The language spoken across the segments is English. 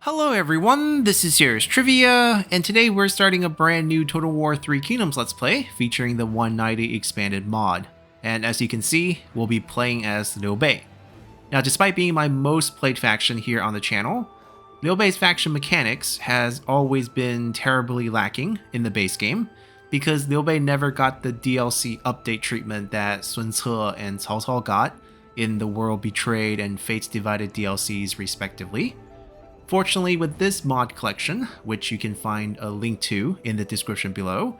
Hello everyone, this is Serious Trivia, and today we're starting a brand new Total War 3 Kingdoms Let's Play featuring the 190 expanded mod. And as you can see, we'll be playing as Liu Bei. Now despite being my most played faction here on the channel, Liu Bei's faction mechanics has always been terribly lacking in the base game, because Liu Bei never got the DLC update treatment that Sun Ce and Cao Cao got in the World Betrayed and Fates Divided DLCs respectively. Fortunately, with this mod collection, which you can find a link to in the description below,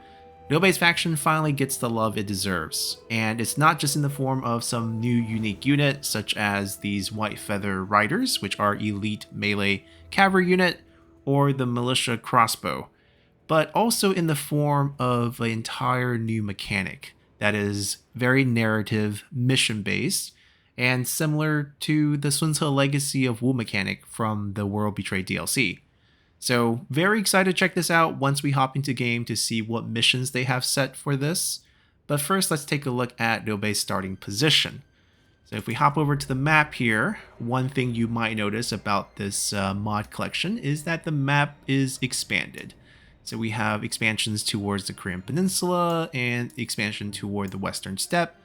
Liu Bei's faction finally gets the love it deserves, and it's not just in the form of some new unique unit such as these White Feather Riders, which are elite melee cavalry unit, or the Militia Crossbow, but also in the form of an entire new mechanic that is very narrative, mission-based, and similar to the Sun Ce Legacy of Wu mechanic from the World Betrayed DLC. So very excited to check this out once we hop into game to see what missions they have set for this. But first, let's take a look at Liu Bei's starting position. So if we hop over to the map here, one thing you might notice about this mod collection is that the map is expanded. So we have expansions towards the Korean Peninsula and expansion toward the Western Steppe,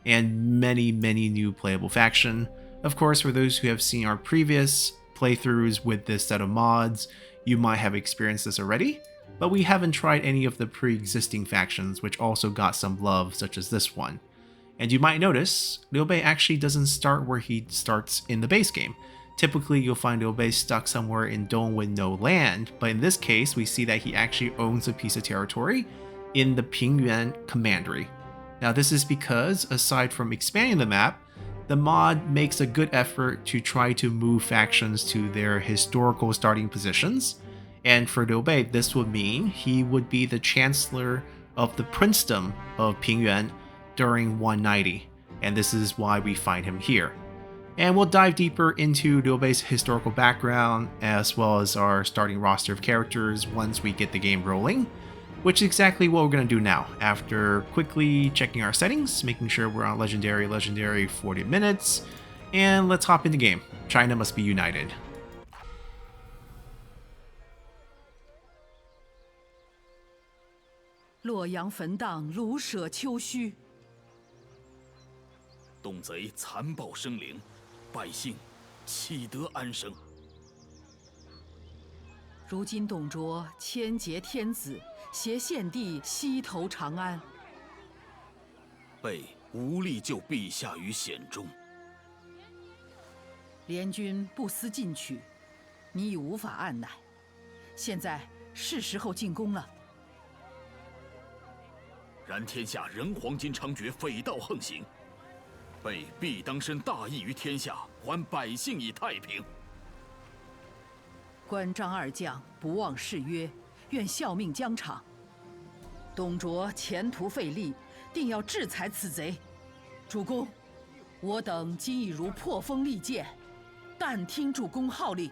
and many new playable faction. Of course, for those who have seen our previous playthroughs with this set of mods, you might have experienced this already, but we haven't tried any of the pre-existing factions which also got some love, such as this one. And you might notice, Liu Bei actually doesn't start where he starts in the base game. Typically, you'll find Liu Bei stuck somewhere in Dong with no land, but in this case, we see that he actually owns a piece of territory in the Pingyuan Commandery. Now this is because, aside from expanding the map, the mod makes a good effort to try to move factions to their historical starting positions, and for Liu Bei this would mean he would be the Chancellor of the Princedom of Pingyuan during 190, and this is why we find him here. And we'll dive deeper into Liu Bei's historical background as well as our starting roster of characters once we get the game rolling, which is exactly what we're going to do now, after quickly checking our settings, making sure we're on Legendary 40 minutes, and let's hop in the game. China must be united. 洛阳焚荡，卢舍丘墟。东贼残暴生灵，百姓岂得安生？如今董卓千劫天子，挟献帝西投长安。备无力救陛下于险中。联军不思进取，你已无法按捺。现在是时候进攻了。然天下人黄金猖獗，匪盗横行，备必当伸大义于天下，还百姓以太平。 关张二将不忘誓约，愿效命疆场。董卓前途费力，定要制裁此贼。主公，我等今已如破风利剑，但听主公号令。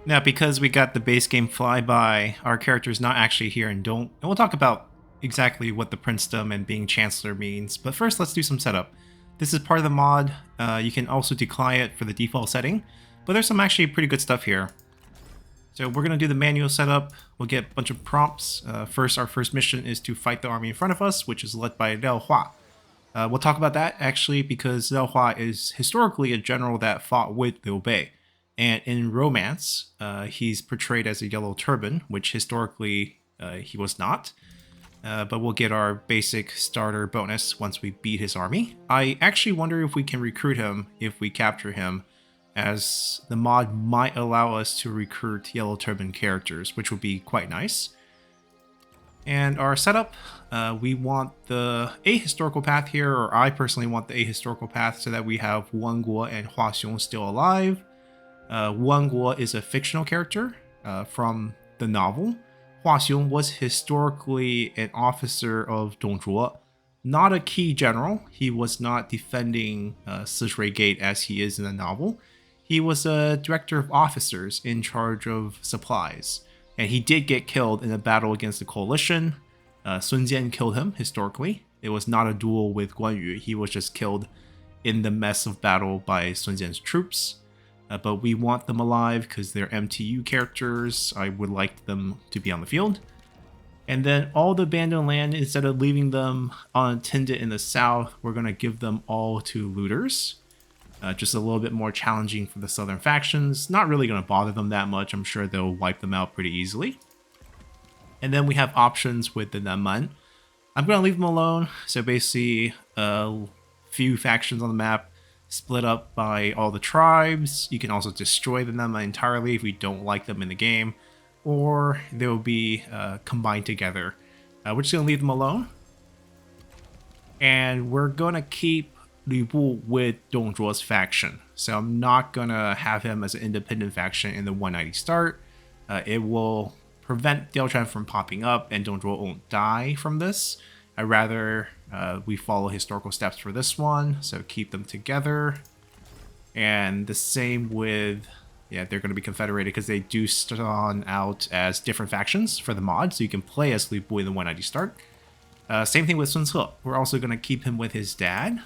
Now, because we got the base game flyby, our character is not actually here and don't. And we'll talk about exactly what the princedom and being chancellor means. But first, let's do some setup. This is part of the mod. You can also decline it for the default setting, but there's some actually pretty good stuff here. So we're going to do the manual setup. We'll get a bunch of prompts. First, our first mission is to fight the army in front of us, which is led by Liu Hua. We'll talk about that actually because Liu Hua is historically a general that fought with Liu Bei. And in romance, he's portrayed as a yellow turban, which historically he was not. But we'll get our basic starter bonus once we beat his army. I actually wonder if we can recruit him if we capture him, as the mod might allow us to recruit yellow turban characters, which would be quite nice. And our setup, we want the ahistorical path here, or I personally want the ahistorical path so that we have Wan Guo and Hua Xiong still alive. Wan Guo is a fictional character from the novel. Hua Xiong was historically an officer of Dong Zhuo, not a key general. He was not defending Sishui Gate as he is in the novel. He was a director of officers in charge of supplies, and he did get killed in a battle against the coalition. Sun Jian killed him historically. It was not a duel with Guan Yu. He was just killed in the mess of battle by Sun Jian's troops. But we want them alive because they're MTU characters. I would like them to be on the field. And then all the abandoned land, instead of leaving them unattended in the south, we're going to give them all to looters. Just a little bit more challenging for the southern factions. Not really going to bother them that much. I'm sure they'll wipe them out pretty easily. And then we have options with the Naman. I'm going to leave them alone. So basically, a few factions on the map split up by all the tribes. You can also destroy the Naman entirely if we don't like them in the game. Or they will be combined together. We're just going to leave them alone. And we're going to keep Liu Bei with Dong Zhuo's faction. So I'm not going to have him as an independent faction in the 190 start. It will prevent Diaochan from popping up and Dong Zhuo won't die from this. I'd rather we follow historical steps for this one. So keep them together. And the same with... yeah, they're going to be confederated because they do spawn out as different factions for the mod, so you can play as Liu Bei in the 190 start. Same thing with Sun Ce. We're also going to keep him with his dad.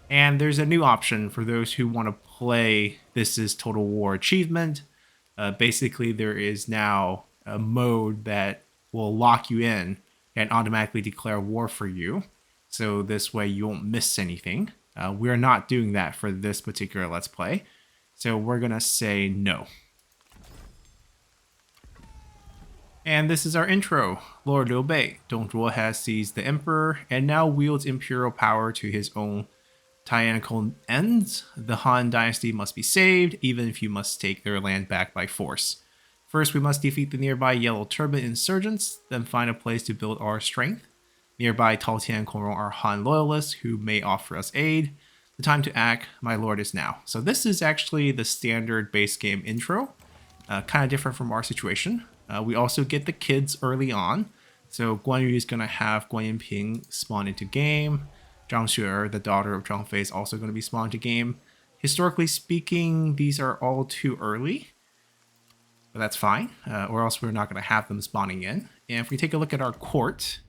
And there's a new option for those who want to play This is Total War Achievement. Basically, there is now a mode that will lock you in and automatically declare war for you. So this way you won't miss anything. We're not doing that for this particular Let's Play. So we're going to say no. And this is our intro. Lord Liu Bei, Dong Zhuo has seized the emperor and now wields imperial power to his own tyrannical ends. The Han dynasty must be saved, even if you must take their land back by force. First, we must defeat the nearby Yellow Turban insurgents, then find a place to build our strength. Nearby Tao Tian and Kong Rong are Han loyalists who may offer us aid. The time to act, my lord, is now. So this is actually the standard base game intro, kind of different from our situation. We also get the kids early on. So Guan Yu is going to have Guan Yinping spawn into game. Zhang Xuer, the daughter of Zhang Fei, is also going to be spawned into game. Historically speaking, these are all too early. But that's fine, or else we're not going to have them spawning in. And if we take a look at our court,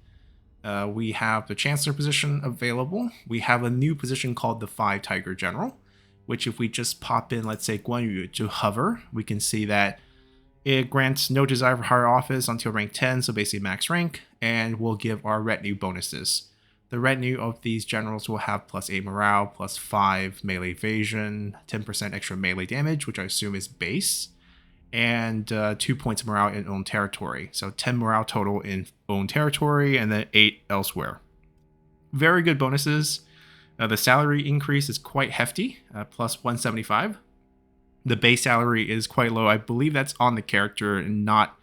we have the Chancellor position available. We have a new position called the 5 Tiger General, which if we just pop in, let's say, Guan Yu to hover, we can see that it grants no desire for higher office until rank 10, so basically max rank, and we'll give our retinue bonuses. The retinue of these generals will have +8 morale, +5 melee evasion, 10% extra melee damage, which I assume is base, and 2 points of morale in own territory. So 10 morale total in own territory, and then 8 elsewhere. Very good bonuses. The salary increase is quite hefty, +175. The base salary is quite low. I believe that's on the character and not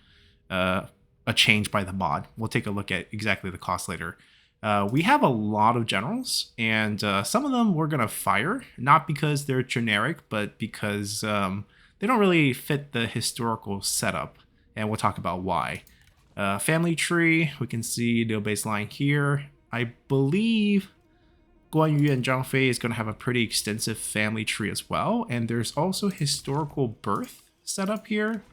a change by the mod. We'll take a look at exactly the cost later. We have a lot of generals, and some of them we're going to fire, not because they're generic, but because they don't really fit the historical setup, and we'll talk about why. Family tree, we can see the baseline here. I believe Guan Yu and Zhang Fei is going to have a pretty extensive family tree as well, and there's also historical birth set up here,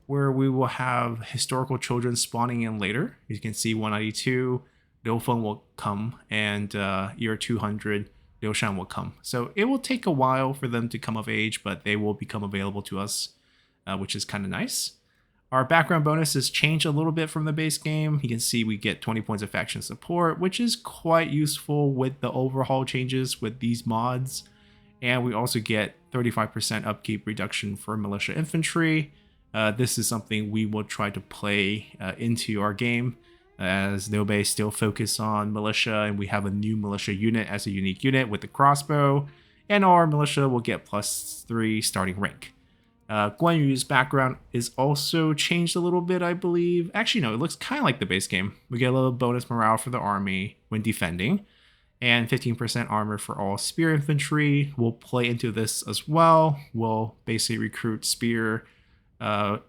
where we will have historical children spawning in later. You can see 192, Liu Feng will come, and year 200, Liu Shan will come. So it will take a while for them to come of age, but they will become available to us, which is kind of nice. Our background bonuses change a little bit from the base game. You can see we get 20 points of faction support, which is quite useful with the overhaul changes with these mods. And we also get 35% upkeep reduction for militia infantry. This is something we will try to play into our game, as Liu Bei still focus on militia, and we have a new militia unit as a unique unit with the crossbow, and our militia will get +3 starting rank. Guan Yu's background is also changed a little bit, I believe. Actually, no, it looks kind of like the base game. We get a little bonus morale for the army when defending, and 15% armor for all spear infantry. We'll play into this as well. We'll basically recruit spear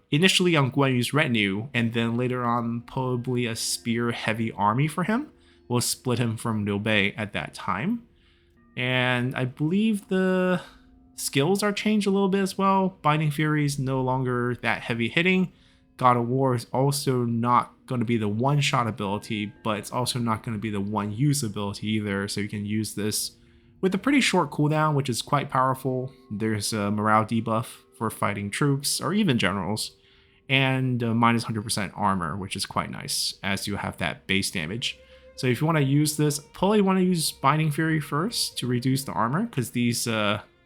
initially on Guan Yu's retinue, and then later on probably a spear heavy army for him. We'll split him from Liu Bei at that time. And I believe the skills are changed a little bit as well. Binding Fury is no longer that heavy hitting. God of War is also not going to be the one-shot ability, but it's also not going to be the one-use ability either. So you can use this with a pretty short cooldown, which is quite powerful. There's a morale debuff for fighting troops or even generals, and minus 100% armor, which is quite nice as you have that base damage. So if you want to use this, probably want to use Binding Fury first to reduce the armor, because these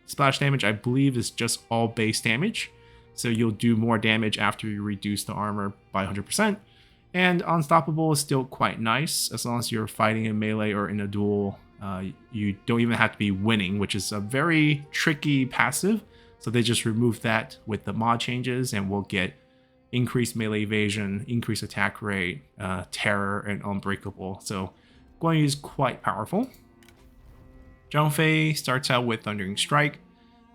splash damage, I believe, is just all base damage. So you'll do more damage after you reduce the armor by 100%. And Unstoppable is still quite nice, as long as you're fighting in melee or in a duel. You don't even have to be winning, which is a very tricky passive. So they just removed that with the mod changes, and we'll get increased melee evasion, increased attack rate, terror, and unbreakable. So Guan Yu is quite powerful. Zhang Fei starts out with Thundering Strike.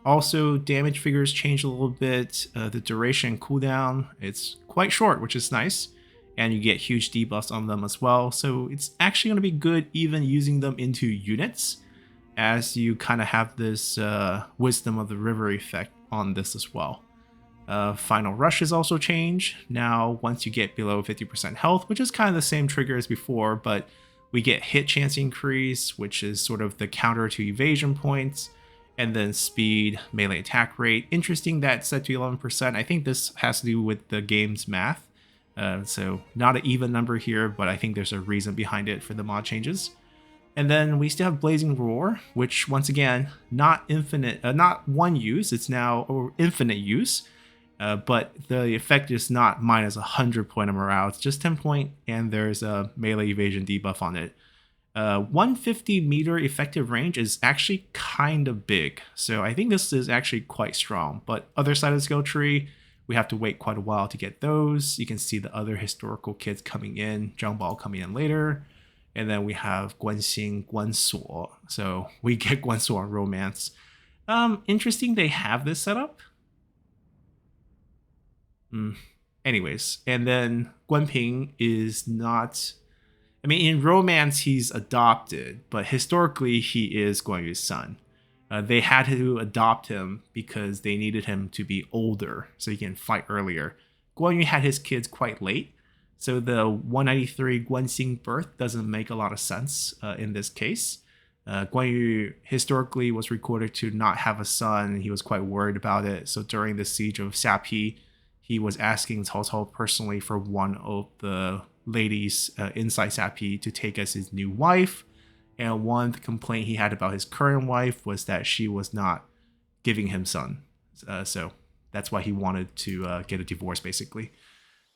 Also, damage figures change a little bit. The duration cooldown, it's quite short, which is nice. And you get huge debuffs on them as well. So it's actually going to be good even using them into units, as you kind of have this Wisdom of the River effect on this as well. Final Rush is also changed. Now, once you get below 50% health, which is kind of the same trigger as before, but we get hit chance increase, which is sort of the counter to evasion points, and then speed, melee attack rate. Interesting that it's set to 11%. I think this has to do with the game's math. So not an even number here, but I think there's a reason behind it for the mod changes. And then we still have Blazing Roar, which once again, not infinite, not one use, it's now infinite use. But the effect is not minus 100 point of morale, it's just 10 point, and there's a melee evasion debuff on it. 150 meter effective range is actually kind of big, so I think this is actually quite strong. But other side of the skill tree, we have to wait quite a while to get those. You can see the other historical kids coming in, Zhang Bao coming in later. And then we have Guanxing, Guansuo. So we get Guansuo on Romance. Interesting they have this setup. Anyways, and then Guanping is not... I mean, in Romance, he's adopted, but historically, he is Guan Yu's son. They had to adopt him because they needed him to be older so he can fight earlier. Guan Yu had his kids quite late, so the 193 Guanxing birth doesn't make a lot of sense in this case. Guan Yu historically was recorded to not have a son. He was quite worried about it, so during the siege of Xiapi, he was asking Cao Cao personally for one of the ladies inside Xiapi to take as his new wife. And one complaint he had about his current wife was that she was not giving him son. So that's why he wanted to get a divorce, basically.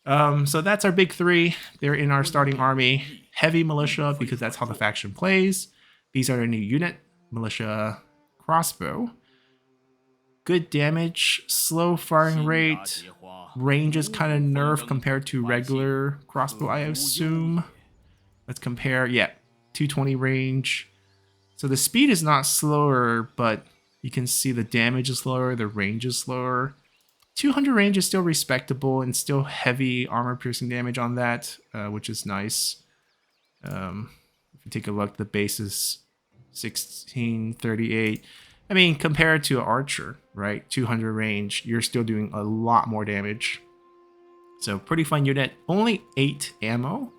So that's our big three. They're in our starting army. Heavy militia, because that's how the faction plays. These are a new unit. Militia crossbow. Good damage, slow firing rate. Range is kind of nerfed compared to regular crossbow, I assume. Let's compare. Yeah, 220 range. So the speed is not slower, but you can see the damage is lower, the range is slower. 200 range is still respectable and still heavy armor piercing damage on that, which is nice. If you take a look, the base is 1638. I mean, compared to an archer, right? 200 range, you're still doing a lot more damage. So pretty fun unit. Only 8 ammo,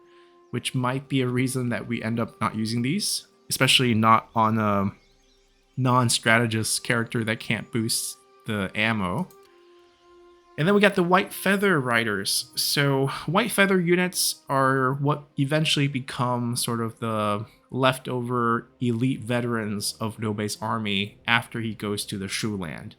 which might be a reason that we end up not using these, especially not on a non-strategist character that can't boost the ammo. And then we got the White Feather Riders. So White Feather units are what eventually become sort of the leftover elite veterans of Liu Bei's army after he goes to the Shu land.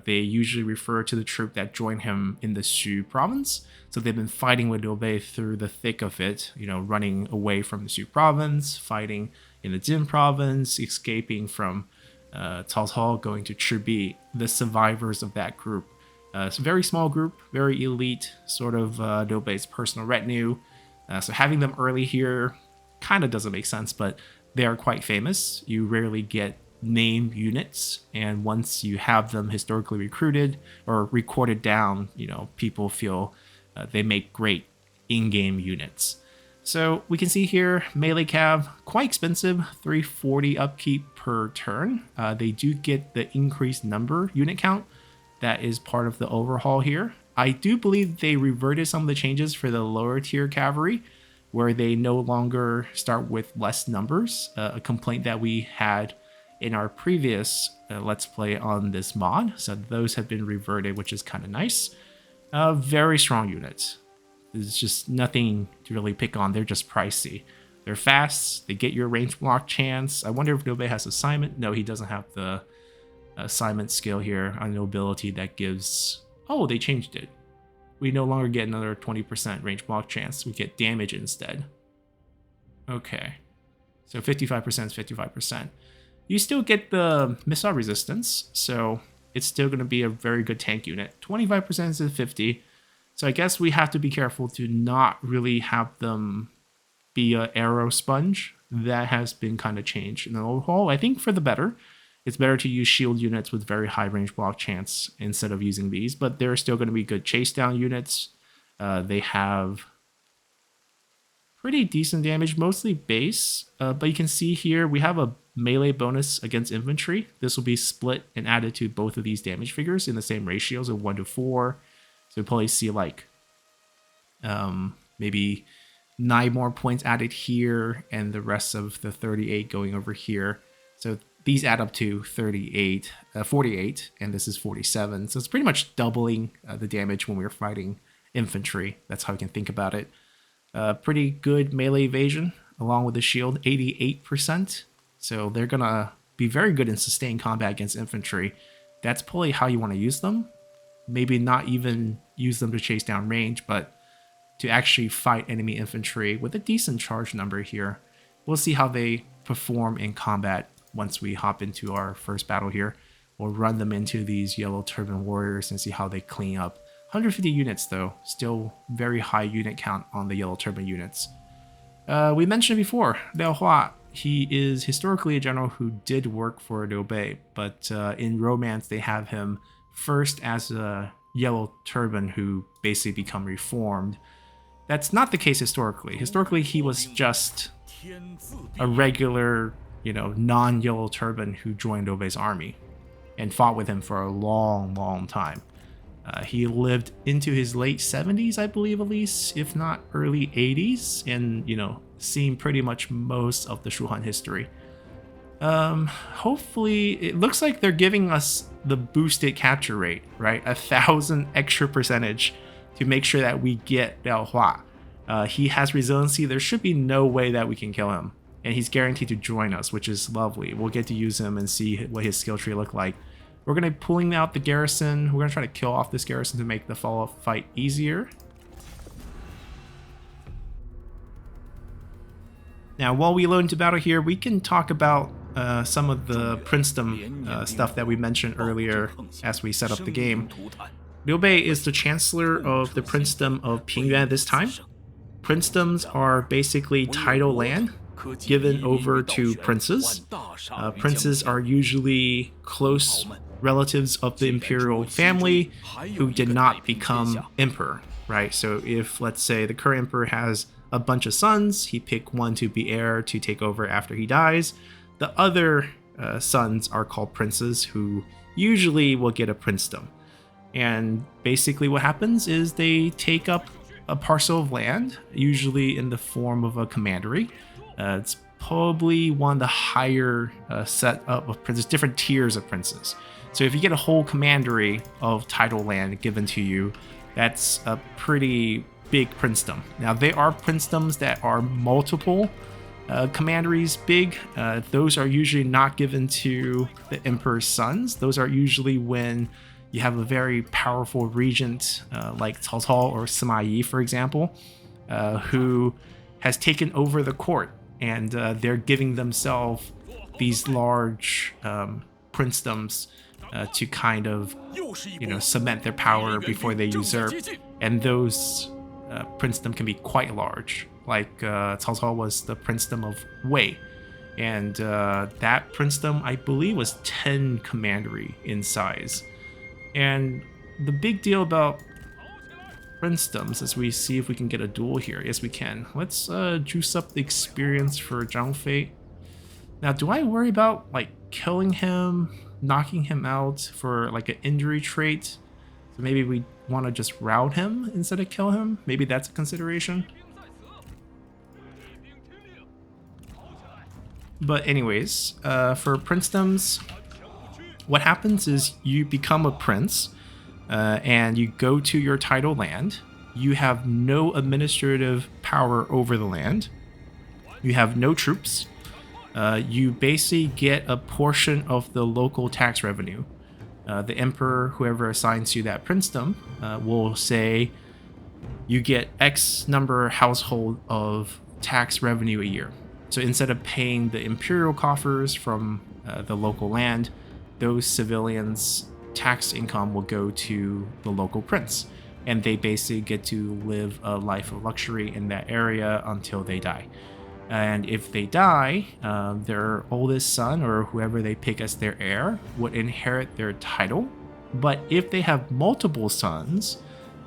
They usually refer to the troop that joined him in the Xu province. So they've been fighting with Liu Bei through the thick of it, you know, running away from the Xu province, fighting in the Jin province, escaping from Cao Cao, going to Chibi, the survivors of that group. It's a very small group, very elite, sort of Liu Bei's personal retinue. So having them early here kind of doesn't make sense, but they are quite famous. You rarely get named units, and once you have them historically recruited or recorded down, you know, people feel they make great in-game units. So we can see here, melee cav, quite expensive, 340 upkeep per turn. They do get the increased number unit count. That is part of the overhaul here. I do believe they reverted some of the changes for the lower tier cavalry, where they no longer start with less numbers, a complaint that we had in our previous Let's Play on this mod. So those have been reverted, which is kind of nice. Very strong units. There's just nothing to really pick on. They're just pricey. They're fast. They get your range block chance. I wonder if Liu Bei has assignment. No, he doesn't have the assignment skill here on nobility that gives... Oh, they changed it. We no longer get another 20% range block chance. We get damage instead. Okay. So 55% is 55%. You still get the missile resistance, so it's still going to be a very good tank unit. 25% is 50. So I guess we have to be careful to not really have them be an arrow sponge. That has been kind of changed in the overhaul. I think for the better. It's better to use shield units with very high range block chance instead of using these, but they're still going to be good chase down units. They have pretty decent damage, mostly base, but you can see here we have a melee bonus against infantry. This will be split and added to both of these damage figures in the same ratios of 1 to 4. So we'll probably see like maybe 9 more points added here and the rest of the 38 going over here. So these add up to 48, and this is 47. So it's pretty much doubling the damage when we're fighting infantry. That's how you can think about it. Pretty good melee evasion along with the shield, 88%. So they're going to be very good in sustained combat against infantry. That's probably how you want to use them. Maybe not even use them to chase down range, but to actually fight enemy infantry with a decent charge number here. We'll see how they perform in combat. Once we hop into our first battle here, we'll run them into these yellow turban warriors and see how they clean up. 150 units though, still very high unit count on the yellow turban units. We mentioned before, Liu Hua, he is historically a general who did work for Liu Bei, but in Romance they have him first as a yellow turban who basically become reformed. That's not the case historically. Historically he was just a regular, non-yellow turban who joined Liu Bei's army and fought with him for a long time. He lived into his late 70s, I believe, at least, if not early 80s, and, seen pretty much most of the Shuhan history. Hopefully, it looks like they're giving us the boosted capture rate, right? 1,000 extra percentage to make sure that we get Liu Hua. He has resiliency. There should be no way that we can kill him. And he's guaranteed to join us, which is lovely. We'll get to use him and see what his skill tree look like. We're going to be pulling out the garrison. We're going to try to kill off this garrison to make the follow-up fight easier. Now, while we load into battle here, we can talk about some of the princedom stuff that we mentioned earlier as we set up the game. Liu Bei is the chancellor of the princedom of Pingyuan this time. Princedoms are basically title land given over to princes. Princes are usually close relatives of the imperial family who did not become emperor, right? So if, let's say, the current emperor has a bunch of sons, he picked one to be heir to take over after he dies. The other sons are called princes, who usually will get a princedom. And basically what happens is they take up a parcel of land, usually in the form of a commandery. It's probably one of the higher setup of princes, different tiers of princes. So if you get a whole commandery of title land given to you, that's a pretty big princedom. Now there are princedoms that are multiple commanderies big. Those are usually not given to the emperor's sons. Those are usually when you have a very powerful regent like Cao Cao or Sima Yi, for example, who has taken over the court, and they're giving themselves these large princedoms to kind of, cement their power before they usurp. And those princedom can be quite large. Like Cao Cao was the princedom of Wei, and that princedom, I believe, was 10 commandery in size. And the big deal about princedoms is we see if we can get a duel here. Yes, we can. Let's juice up the experience for Zhang Fei. Now, do I worry about like killing him, knocking him out for like an injury trait? So maybe we want to just rout him instead of kill him. Maybe that's a consideration. But anyways, for princedoms, what happens is you become a prince and you go to your title land. You have no administrative power over the land. You have no troops. You basically get a portion of the local tax revenue. The emperor, whoever assigns you that princedom, will say you get X number household of tax revenue a year. So instead of paying the imperial coffers from the local land, those civilians' tax income will go to the local prince. And they basically get to live a life of luxury in that area until they die. And if they die, their oldest son or whoever they pick as their heir would inherit their title. But if they have multiple sons,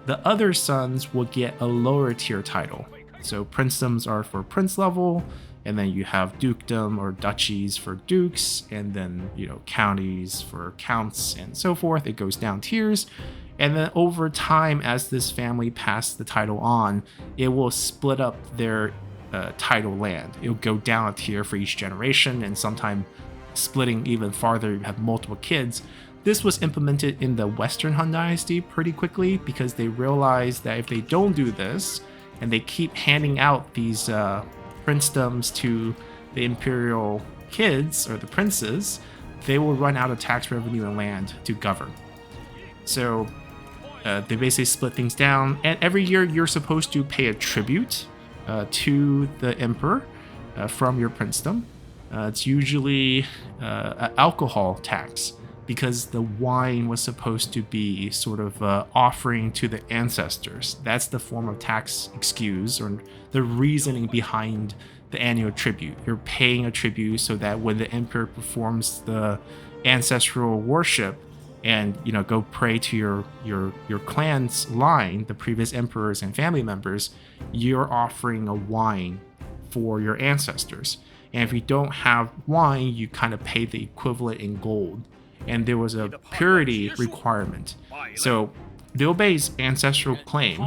the other sons will get a lower tier title. So princedoms are for prince level, and then you have dukedom or duchies for dukes, and then, you know, counties for counts and so forth. It goes down tiers. And then over time, as this family passes the title on, it will split up their title land. It'll go down a tier for each generation, and sometime splitting even farther, you have multiple kids. This was implemented in the Western Han Dynasty pretty quickly because they realized that if they don't do this, and they keep handing out these princedoms to the imperial kids or the princes, they will run out of tax revenue and land to govern. So they basically split things down, and every year you're supposed to pay a tribute to the emperor from your princedom. It's usually an alcohol tax, because the wine was supposed to be sort of offering to the ancestors. That's the form of tax excuse, or the reasoning behind the annual tribute. You're paying a tribute so that when the emperor performs the ancestral worship and, you know, go pray to your clan's line, the previous emperors and family members, you're offering a wine for your ancestors. And if you don't have wine, you kind of pay the equivalent in gold. And there was a purity requirement. So Liu Bei's ancestral claim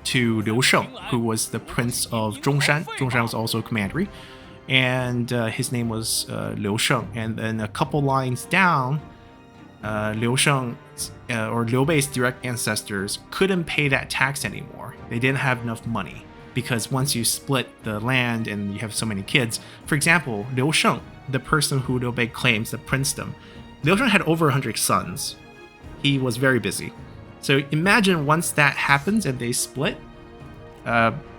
to Liu Sheng, who was the prince of Zhongshan. Zhongshan was also a commandery, and his name was Liu Sheng. And then a couple lines down, Liu Sheng or Liu Bei's direct ancestors couldn't pay that tax anymore. They didn't have enough money, because once you split the land and you have so many kids, for example, Liu Sheng, the person who Liu Bei claims the princedom, Liu Sheng had over 100 sons. He was very busy. So imagine once that happens and they split,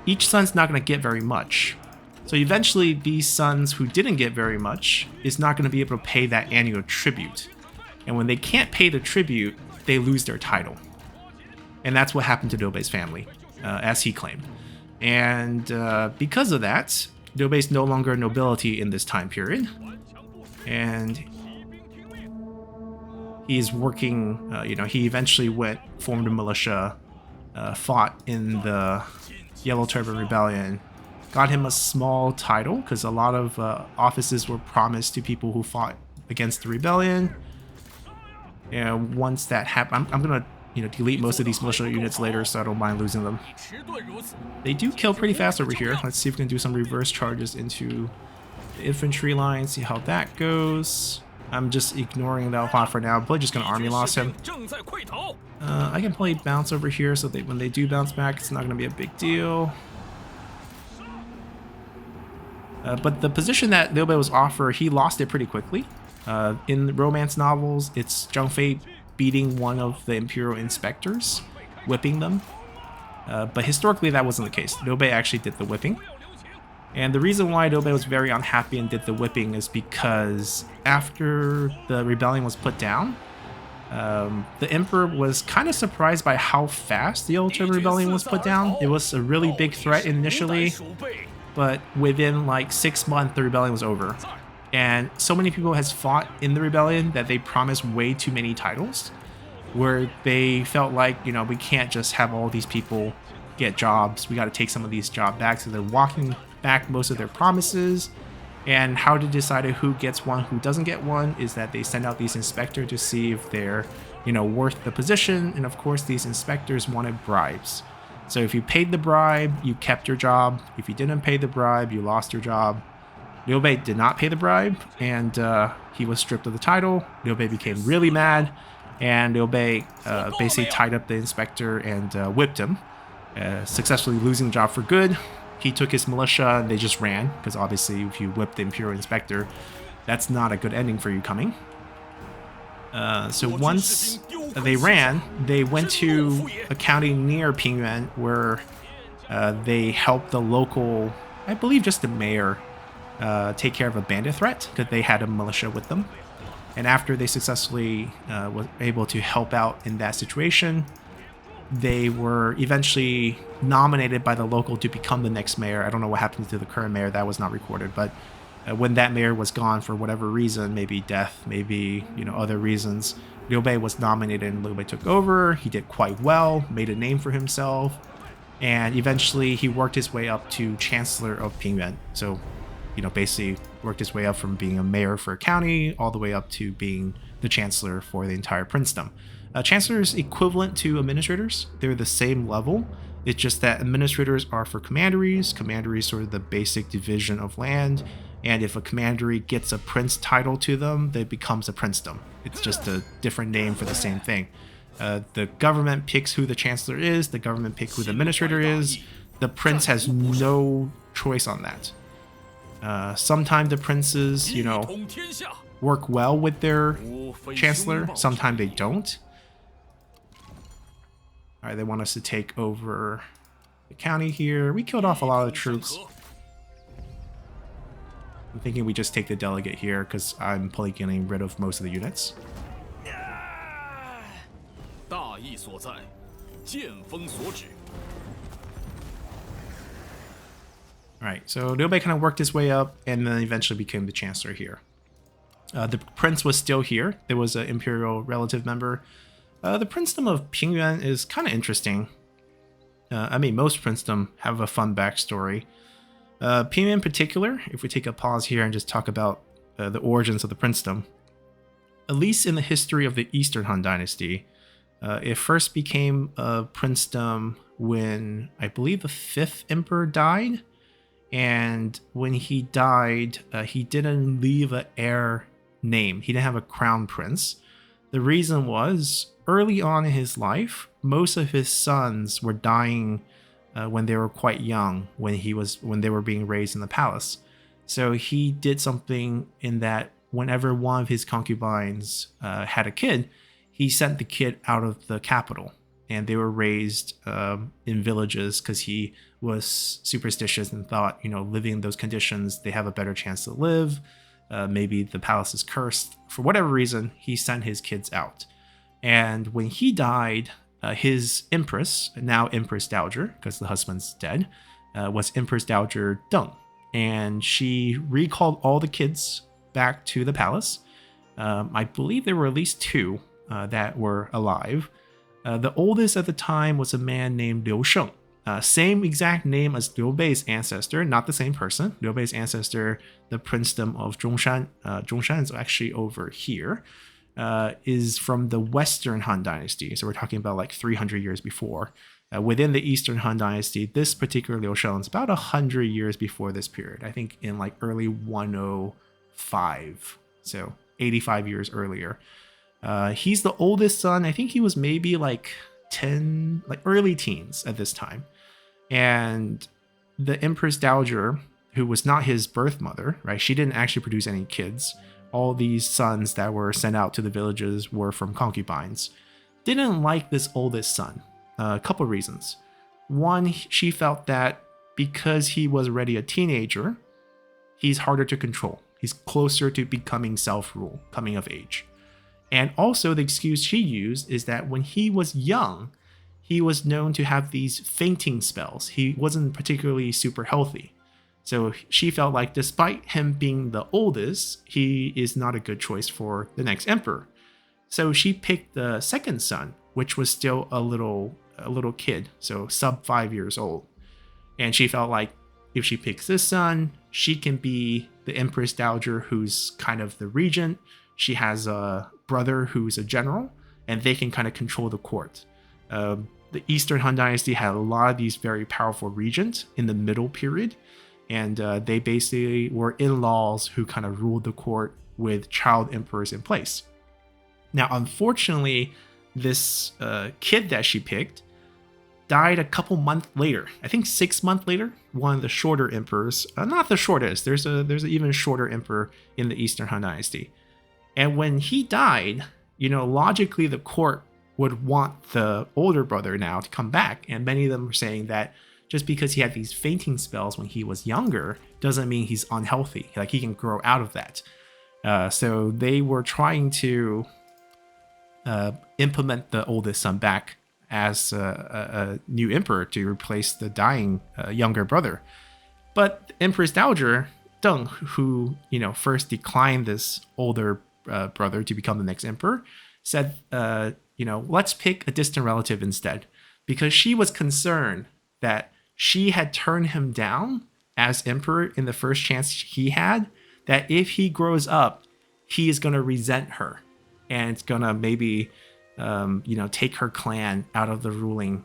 each son's not going to get very much. So eventually these sons who didn't get very much is not going to be able to pay that annual tribute. And when they can't pay the tribute, they lose their title. And that's what happened to Liu Bei's family, as he claimed. And because of that, Liu Bei's no longer a nobility in this time period. And he's working, he eventually formed a militia, fought in the Yellow Turban Rebellion, got him a small title, because a lot of offices were promised to people who fought against the rebellion. And once that happened, I'm going to delete most of these militia units later, so I don't mind losing them. They do kill pretty fast over here. Let's see if we can do some reverse charges into the infantry line, see how that goes. I'm just ignoring that Hua for now. I'm probably just going to army loss him. I can probably bounce over here so that when they do bounce back, it's not going to be a big deal. But the position that Liu Bei was offered, he lost it pretty quickly. In the romance novels, it's Zhang Fei beating one of the imperial inspectors, whipping them. But historically, that wasn't the case. Liu Bei actually did the whipping. And the reason why Liu Bei was very unhappy and did the whipping is because after the rebellion was put down, the emperor was kind of surprised by how fast the Yellow Turban Rebellion was put down. It was a really big threat initially, but within like 6 months, the rebellion was over. And so many people has fought in the rebellion that they promised way too many titles, where they felt like, we can't just have all these people get jobs. We got to take some of these jobs back. So they're walking back most of their promises. And how to decide who gets one, who doesn't get one, is that they send out these inspectors to see if they're, worth the position. And of course, these inspectors wanted bribes. So if you paid the bribe, you kept your job. If you didn't pay the bribe, you lost your job. Liu Bei did not pay the bribe, and he was stripped of the title. Liu Bei became really mad, and Liu Bei basically tied up the inspector and whipped him, successfully losing the job for good. He took his militia and they just ran, because obviously if you whip the imperial inspector, that's not a good ending for you coming. So once they ran, they went to a county near Pingyuan where they helped the local, I believe just the mayor, take care of a bandit threat, because they had a militia with them. And after they successfully was able to help out in that situation, they were eventually nominated by the local to become the next mayor. I don't know what happened to the current mayor, that was not recorded, but when that mayor was gone for whatever reason, maybe death, maybe other reasons, Liu Bei was nominated and Liu Bei took over. He did quite well, made a name for himself, and eventually he worked his way up to Chancellor of Pingyuan. So, basically worked his way up from being a mayor for a county all the way up to being the chancellor for the entire princedom. Chancellors equivalent to administrators. They're the same level. It's just that administrators are for commanderies. Commanderies sort of the basic division of land. And if a commandery gets a prince title to them, it becomes a princedom. It's just a different name for the same thing. The government picks who the chancellor is. The government picks who the administrator is. The prince has no choice on that. Sometimes the princes, work well with their chancellor. Sometimes they don't. All right, they want us to take over the county here. We killed off a lot of the troops. I'm thinking we just take the delegate here because I'm probably getting rid of most of the units. Alright, so Liu Bei kind of worked his way up and then eventually became the chancellor here. The prince was still here. There was an imperial relative member. The princedom of Pingyuan is kind of interesting. I mean, most princedom have a fun backstory. Pingyuan in particular, if we take a pause here and just talk about the origins of the princedom, at least in the history of the Eastern Han Dynasty, it first became a princedom when I believe the 5th emperor died. And when he died, he didn't leave an heir name. He didn't have a crown prince. The reason was, early on in his life, most of his sons were dying when they were quite young, when they were being raised in the palace. So he did something in that whenever one of his concubines had a kid, he sent the kid out of the capital. And they were raised in villages because he was superstitious and thought, living in those conditions, they have a better chance to live. Maybe the palace is cursed. For whatever reason, he sent his kids out. And when he died, his empress, now Empress Dowager, because the husband's dead, was Empress Dowager Deng. And she recalled all the kids back to the palace. I believe there were at least 2 that were alive. The oldest at the time was a man named Liu Sheng. Same exact name as Liu Bei's ancestor, not the same person. Liu Bei's ancestor, the princedom of Zhongshan, Zhongshan is actually over here, is from the Western Han Dynasty. So we're talking about like 300 years before. Within the Eastern Han Dynasty, this particular Liu Sheng is about 100 years before this period. I think in like early 105, so 85 years earlier. He's the oldest son. I think he was maybe like 10, like early teens at this time. And the Empress Dowager, who was not his birth mother, right? She didn't actually produce any kids. All these sons that were sent out to the villages were from concubines. Didn't like this oldest son. A couple reasons. One, she felt that because he was already a teenager, he's harder to control. He's closer to becoming self-rule, coming of age. And also the excuse she used is that when he was young, he was known to have these fainting spells. He wasn't particularly super healthy. So she felt like despite him being the oldest, he is not a good choice for the next emperor. So she picked the second son, which was still a little kid, so sub 5 years old. And she felt like if she picks this son, she can be the Empress Dowager, who's kind of the regent. She has a brother who's a general, and they can kind of control the court. The Eastern Han Dynasty had a lot of these very powerful regents in the middle period, and they basically were in-laws who kind of ruled the court with child emperors in place. Now, unfortunately, this kid that she picked died a couple months later. I think 6 months later. One of the shorter emperors, not the shortest. There's an even shorter emperor in the Eastern Han Dynasty. And when he died, logically the court would want the older brother now to come back. And many of them were saying that just because he had these fainting spells when he was younger doesn't mean he's unhealthy. Like, he can grow out of that. So they were trying to implement the oldest son back as a new emperor to replace the dying younger brother. But Empress Dowager Deng, who first declined this older brother to become the next emperor, said, let's pick a distant relative instead, because she was concerned that she had turned him down as emperor in the first chance he had, that if he grows up, he is going to resent her and it's going to maybe take her clan out of the ruling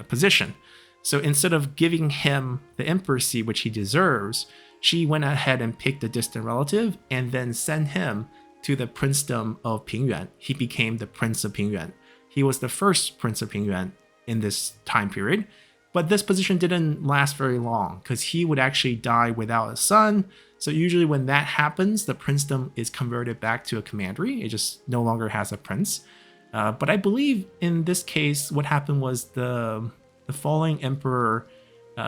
position. So instead of giving him the emperor seat, which he deserves, she went ahead and picked a distant relative and then sent him to the princedom of Pingyuan. He became the Prince of Pingyuan. He was the first Prince of Pingyuan in this time period. But this position didn't last very long because he would actually die without a son. So usually when that happens, the princedom is converted back to a commandery. It just no longer has a prince. But I believe in this case, what happened was the falling emperor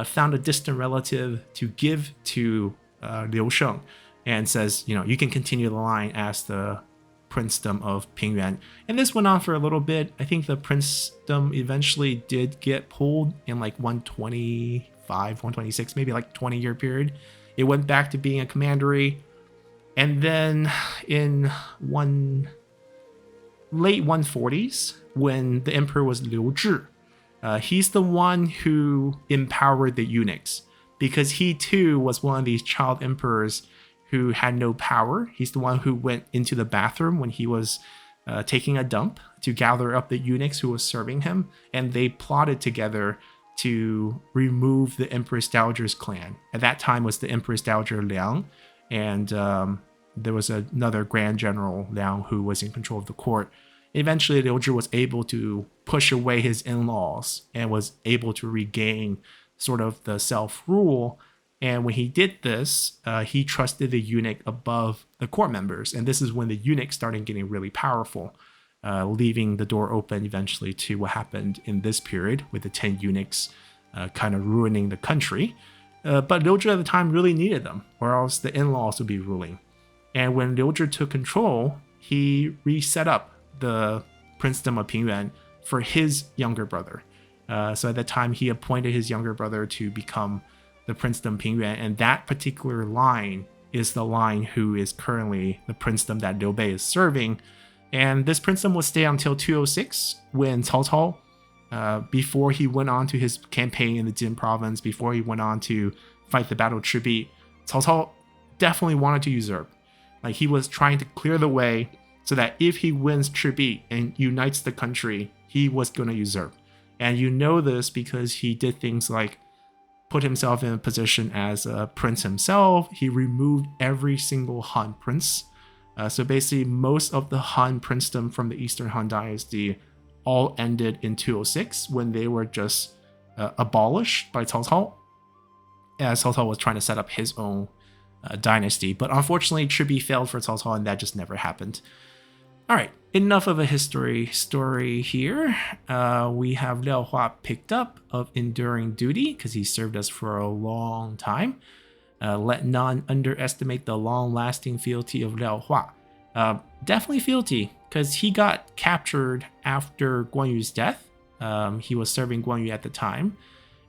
found a distant relative to give to Liu Sheng and says, you can continue the line as the princedom of Pingyuan. And this went on for a little bit. I think the princedom eventually did get pulled in like 125, 126, maybe like 20-year period. It went back to being a commandery. And then in late 140s, when the emperor was Liu Zhi, he's the one who empowered the eunuchs, because he too was one of these child emperors who had no power. He's the one who went into the bathroom when he was taking a dump to gather up the eunuchs who was serving him, and they plotted together to remove the Empress Dowager's clan. At that time was the Empress Dowager Liang, and there was another Grand General Liang who was in control of the court. Eventually, Liu Zhi was able to push away his in-laws and was able to regain sort of the self-rule. And when he did this, he trusted the eunuch above the court members. And this is when the eunuch started getting really powerful, leaving the door open eventually to what happened in this period with the 10 eunuchs kind of ruining the country. But Liu Zhi at the time really needed them, or else the in-laws would be ruling. And when Liu Zhi took control, he reset up the princedom of Pingyuan for his younger brother. So at that time, he appointed his younger brother to become the princedom Pingyuan, and that particular line is the line who is currently the princedom that Liu Bei is serving. And this princedom will stay until 206, when Cao Cao, before he went on to his campaign in the Jin province, before he went on to fight the Battle of Chibi, Cao Cao definitely wanted to usurp. Like, he was trying to clear the way so that if he wins Chibi and unites the country, he was going to usurp. And you know this because he did things like put himself in a position as a prince himself. He removed every single Han prince. So basically, most of the Han princedom from the Eastern Han Dynasty all ended in 206 when they were just abolished by Cao Cao, as Cao Cao was trying to set up his own dynasty. But unfortunately, Chibi failed for Cao Cao, and that just never happened. All right, enough of a history story here. We have Liao Hua picked up of enduring duty because he served us for a long time. Let none underestimate the long-lasting fealty of Liao Hua. Definitely fealty, because he got captured after Guan Yu's death. He was serving Guan Yu at the time,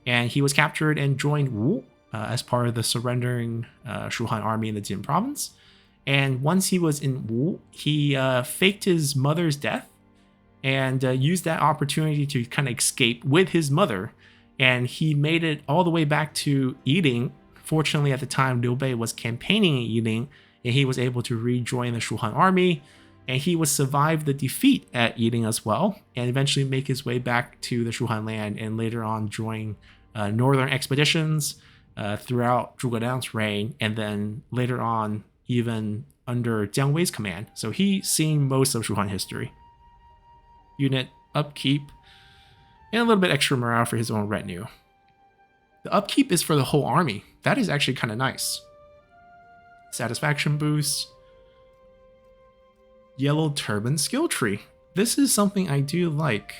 and he was captured and joined Wu as part of the surrendering Shu Han army in the Jin province. And once he was in Wu, he faked his mother's death and used that opportunity to kind of escape with his mother. And he made it all the way back to Yiding Fortunately, at the time, Liu Bei was campaigning in Yiling, and he was able to rejoin the Shu Han army, and he would survive the defeat at Yiling as well, and eventually make his way back to the Shu Han land, and later on join northern expeditions throughout Zhuge Liang's reign, and then later on even under Jiang Wei's command. So he's seen most of Shu Han history. Unit upkeep, and a little bit extra morale for his own retinue. The upkeep is for the whole army. That is actually kind of nice. Satisfaction boost. Yellow Turban skill tree. This is something I do like.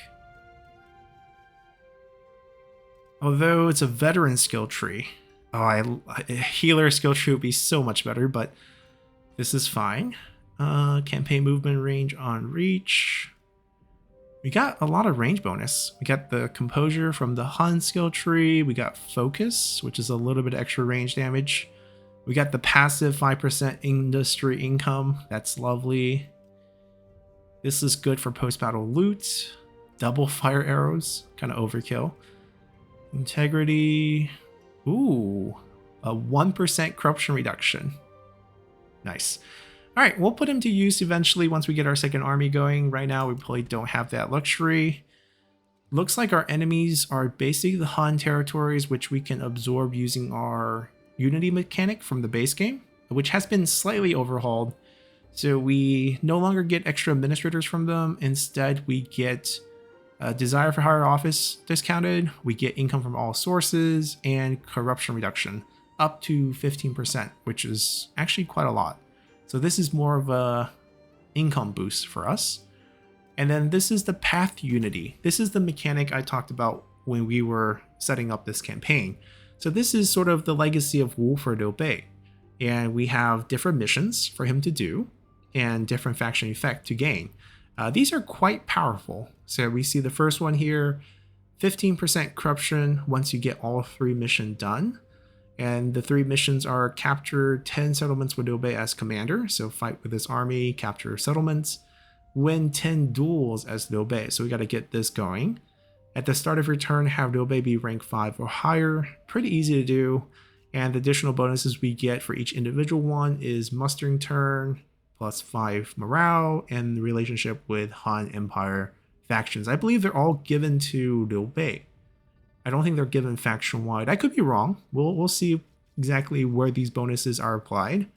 Although it's a veteran skill tree. Oh, a healer skill tree would be so much better, but this is fine. Campaign movement range on reach. We got a lot of range bonus. We got the composure from the Han skill tree. We got focus, which is a little bit extra range damage. We got the passive 5% industry income. That's lovely. This is good for post-battle loot. Double fire arrows, kind of overkill. Integrity. Ooh, a 1% corruption reduction. Nice. All right, we'll put him to use eventually once we get our second army going. Right now, we probably don't have that luxury. Looks like our enemies are basically the Han territories, which we can absorb using our Unity mechanic from the base game, which has been slightly overhauled. So we no longer get extra administrators from them. Instead, we get desire for higher office discounted. We get income from all sources and corruption reduction up to 15%, which is actually quite a lot. So this is more of a income boost for us. And then this is the path unity. This is the mechanic I talked about when we were setting up this campaign. So this is sort of the legacy of Wu for Liu Bei. And we have different missions for him to do and different faction effect to gain. These are quite powerful. So we see the first one here, 15% corruption once you get all 3 missions done. And the 3 missions are capture 10 settlements with Liu Bei as commander. So fight with his army, capture settlements, win 10 duels as Liu Bei. So we got to get this going. At the start of your turn, have Liu Bei be rank 5 or higher. Pretty easy to do. And the additional bonuses we get for each individual one is mustering turn, plus 5 morale, and the relationship with Han Empire factions. I believe they're all given to Liu Bei. I don't think they're given faction-wide. I could be wrong. We'll see exactly where these bonuses are applied.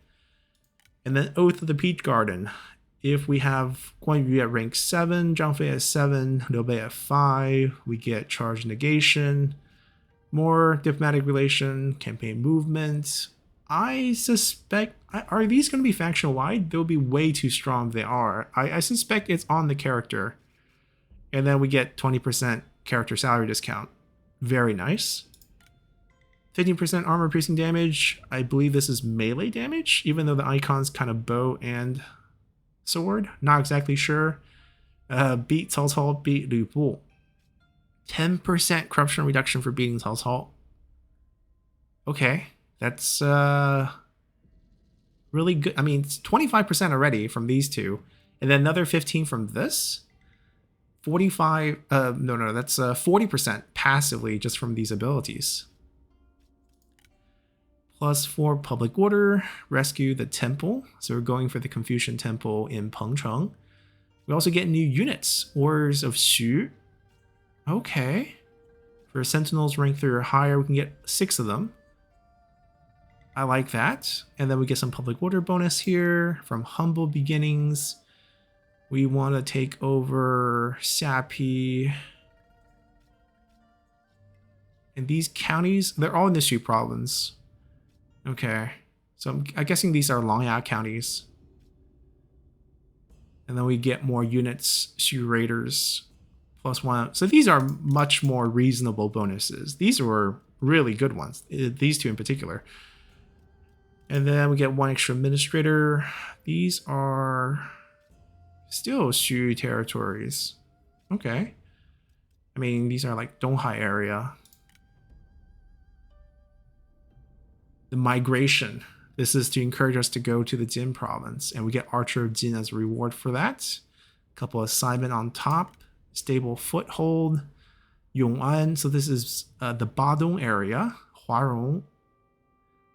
And then Oath of the Peach Garden. If we have Guan Yu at rank 7, Zhang Fei at 7, Liu Bei at 5, we get Charge Negation, more diplomatic relation, campaign movement. I suspect, are these going to be faction-wide? They'll be way too strong if they are. I suspect it's on the character. And then we get 20% character salary discount. Very nice. 15% armor piercing damage. I believe this is melee damage, even though the icon's kind of bow and sword. Not exactly sure. Beat Cao Cao, beat Lu Bu. 10% corruption reduction for beating Cao Cao. Okay, that's really good. I mean, it's 25% already from these two, and then another 15 from this. 45, that's 40% passively just from these abilities. Plus 4 public order, rescue the temple. So we're going for the Confucian temple in Pengcheng. We also get new units, Warriors of Xu. Okay. For Sentinels rank 3 or higher, we can get 6 of them. I like that. And then we get some public order bonus here from Humble Beginnings. We want to take over Sapi. And these counties, they're all in the Xu province. Okay. So I'm guessing these are Longya counties. And then we get more units, Xu Raiders, +1. So these are much more reasonable bonuses. These were really good ones. These two in particular. And then we get 1 extra administrator. These are still Xu territories. Okay. I mean, these are like Donghai area. The migration. This is to encourage us to go to the Jin province. And we get Archer of Jin as a reward for that. A couple assignment on top. Stable foothold. Yong'an. So this is the Badong area. Huarong.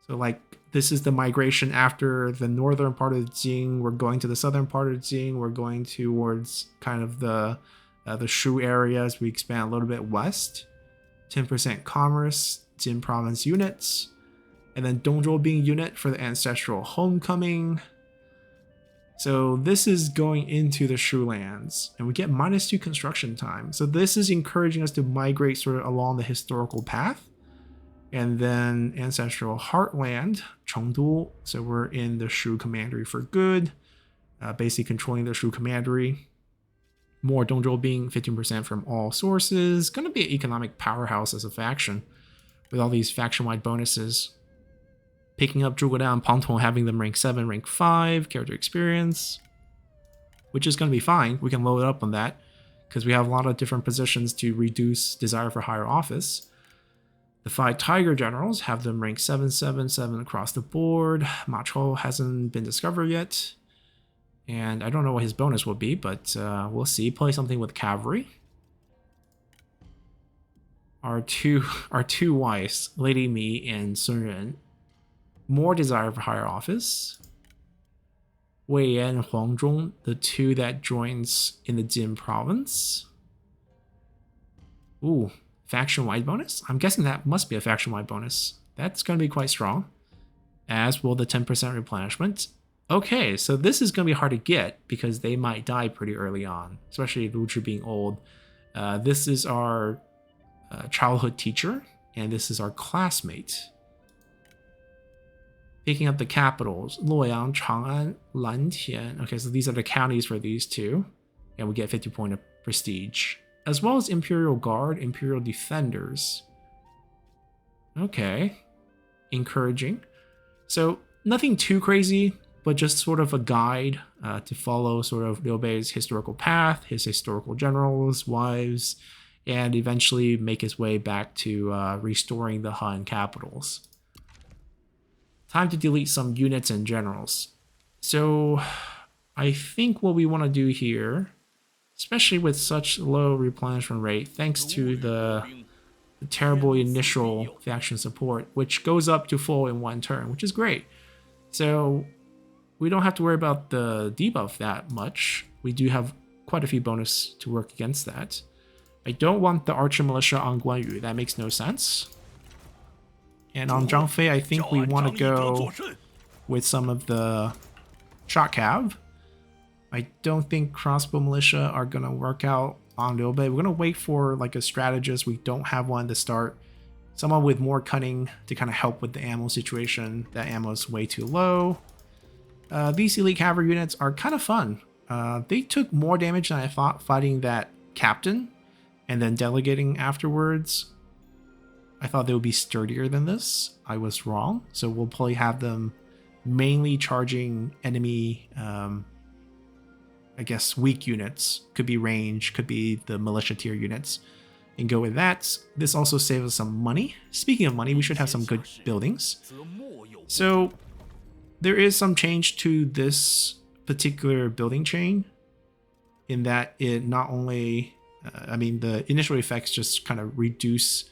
So like this is the migration after the northern part of the Jing. We're going to the southern part of the Jing. We're going towards kind of the Shu area as we expand a little bit west. 10% commerce, Jin province units, and then Dongzhou Bing unit for the ancestral homecoming. So this is going into the Shu lands, and we get -2 construction time. So this is encouraging us to migrate sort of along the historical path. And then ancestral heartland, Chengdu. So we're in the Shu commandery for good, basically controlling the Shu commandery. More Dongzhou Bing, 15% from all sources. Going to be an economic powerhouse as a faction with all these faction-wide bonuses. Picking up Zhuge Dan and Pangtong, having them rank 7, rank 5, character experience, which is going to be fine. We can load up on that because we have a lot of different positions to reduce desire for higher office. The 5 Tiger Generals, have them rank 7, 7, 7 across the board. Ma Chou hasn't been discovered yet. And I don't know what his bonus will be, but we'll see. Play something with cavalry. Our two wives, Lady Mi and Sun Ren, more desire for higher office. Wei Yan and Huang Zhong, the 2 that joins in the Jin province. Ooh, faction-wide bonus? I'm guessing that must be a faction-wide bonus. That's going to be quite strong. As will the 10% replenishment. Okay, so this is going to be hard to get because they might die pretty early on, especially Lu Zhi being old. This is our childhood teacher, and this is our classmate. Picking up the capitals, Luoyang, Chang'an, Lantian. Okay, so these are the counties for these 2, and we get 50 point of prestige, as well as Imperial Guard, Imperial Defenders. Okay, encouraging. So nothing too crazy, but just sort of a guide to follow sort of Liu Bei's historical path, his historical generals, wives, and eventually make his way back to restoring the Han capitals. Time to delete some units and generals. So I think what we want to do here, especially with such low replenishment rate, thanks to the terrible initial faction support, which goes up to full in 1 turn, which is great. So we don't have to worry about the debuff that much. We do have quite a few bonus to work against that. I don't want the Archer Militia on Guan Yu. That makes no sense. And on Zhang Fei, I think we want to go with some of the Shot Cav. I don't think Crossbow Militia are going to work out on Liu Bei. We're going to wait for like a strategist. We don't have one to start. Someone with more cunning to kind of help with the ammo situation. That ammo is way too low. These elite cavalry units are kind of fun. They took more damage than I thought fighting that captain and then delegating afterwards. I thought they would be sturdier than this. I was wrong. So we'll probably have them mainly charging enemy, I guess, weak units. Could be range, could be the militia tier units. And go with that. This also saves us some money. Speaking of money, we should have some good buildings. So there is some change to this particular building chain in that it not only, the initial effects just kind of reduce.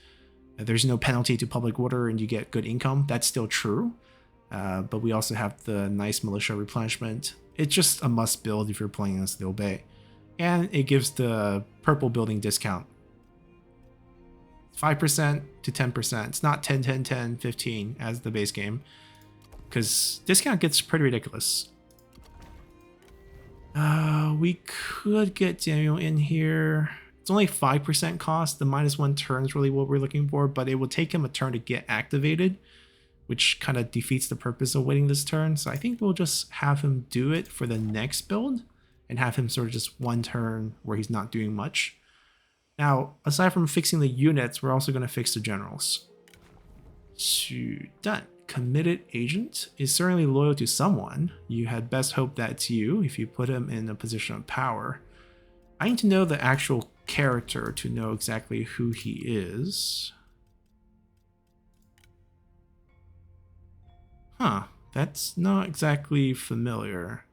There's no penalty to public order and you get good income. That's still true. But we also have the nice militia replenishment. It's just a must build if you're playing as Liu Bei. And it gives the purple building discount. 5% to 10%. It's not 10, 10, 10, 15 as the base game. Because discount gets pretty ridiculous. We could get Daniel in here. It's only 5% cost. The -1 turn is really what we're looking for, but it will take him a turn to get activated, which kind of defeats the purpose of waiting this turn. So I think we'll just have him do it for the next build and have him sort of just 1 turn where he's not doing much. Now, aside from fixing the units, we're also going to fix the generals. Done. Committed agent is certainly loyal to someone. You had best hope that it's you if you put him in a position of power. I need to know the actual character to know exactly who he is. Huh, that's not exactly familiar.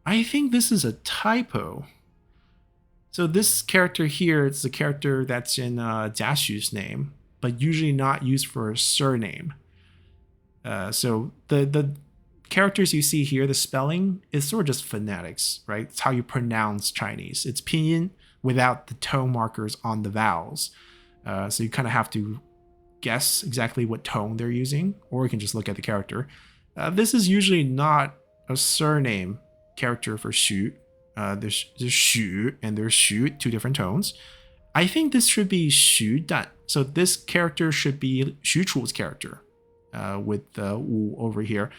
I think this is a typo. So this character here, it's the character that's in Jia Xu's name. but usually not used for a surname. So the characters you see here, the spelling is sort of just phonetics, right? It's how you pronounce Chinese. It's pinyin without the tone markers on the vowels. So you kind of have to guess exactly what tone they're using, or you can just look at the character. This is usually not a surname character for Xu. There's Xu and there's Xu, two different tones. I think this should be Xu Dan. So this character should be Xu Chu's character with the Wu over here.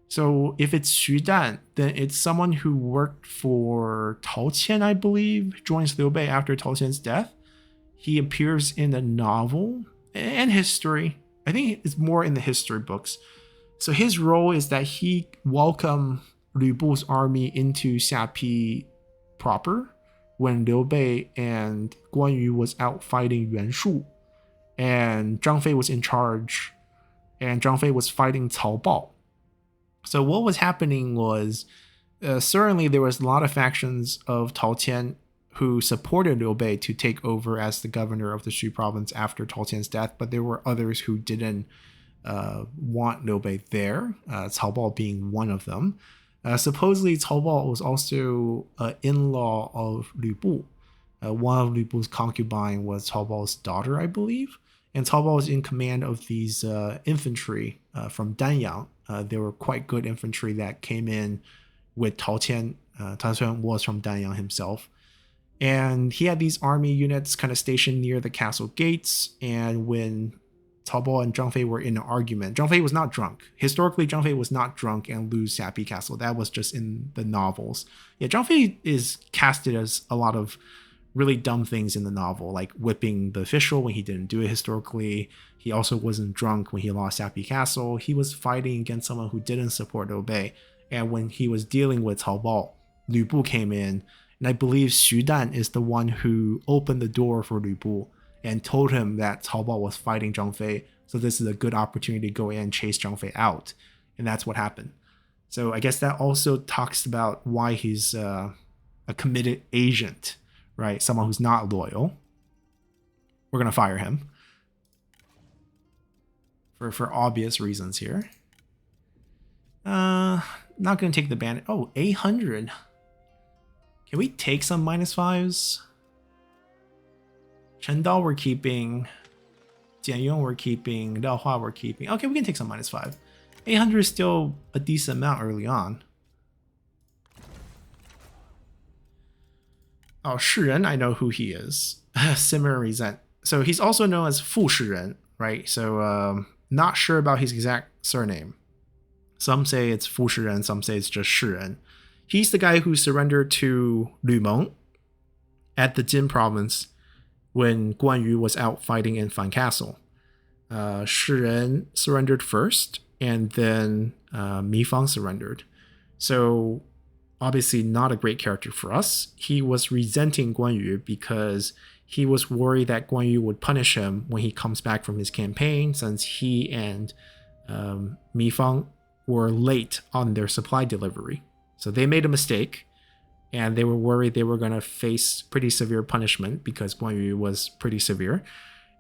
So if it's Xu Dan, then it's someone who worked for Tao Qian, I believe, joins Liu Bei after Tao Qian's death. He appears in the novel and history. I think it's more in the history books. So his role is that he welcomed Lu Bu's army into Xiapi proper when Liu Bei and Guan Yu was out fighting Yuan Shu, and Zhang Fei was in charge, and Zhang Fei was fighting Cao Bao. So what was happening was certainly there was a lot of factions of Tao Qian who supported Liu Bei to take over as the governor of the Shu province after Tao Qian's death, but there were others who didn't want Liu Bei there, Cao Bao being one of them. Supposedly, Cao Bao was also an in-law of Lu Bu. One of Lu Bu's concubine was Cao Bao's daughter, I believe. And Cao Bao was in command of these infantry from Danyang. They were quite good infantry that came in with Tao Qian. Tao Qian was from Danyang himself. And he had these army units kind of stationed near the castle gates. And when Cao Bao and Zhang Fei were in an argument, Zhang Fei was not drunk. Historically, Zhang Fei was not drunk and lose Xiapi Castle. That was just in the novels. Yeah, Zhang Fei is casted as a lot of really dumb things in the novel, like whipping the official when he didn't do it historically. He also wasn't drunk when he lost Xiapi Castle. He was fighting against someone who didn't support Liu Bei. And when he was dealing with Cao Bao, Lu Bu came in, and I believe Xu Dan is the one who opened the door for Lu Bu and told him that Cao Bao was fighting Zhang Fei, so this is a good opportunity to go in and chase Zhang Fei out. And that's what happened. So I guess that also talks about why he's a committed agent, right? Someone who's not loyal. We're going to fire him for obvious reasons here. Not going to take the bandit. Oh, 800. Can we take some -5s? Chen Dao we're keeping. Jian Yong we're keeping. Liao Hua we're keeping. Okay, we can take some -5. 800 is still a decent amount early on. Oh, Shiren, I know who he is. Simmer Resent. So he's also known as Fu Shiren, right? So not sure about his exact surname. Some say it's Fu Shiren, some say it's just Shiren. He's the guy who surrendered to Lu Meng at the Jin province when Guan Yu was out fighting in Fan Castle. Shiren surrendered first, and then Mi Fang surrendered. So obviously not a great character for us. He was resenting Guan Yu because he was worried that Guan Yu would punish him when he comes back from his campaign, since he and Mi Fang were late on their supply delivery. So they made a mistake, and they were worried they were going to face pretty severe punishment because Guan Yu was pretty severe.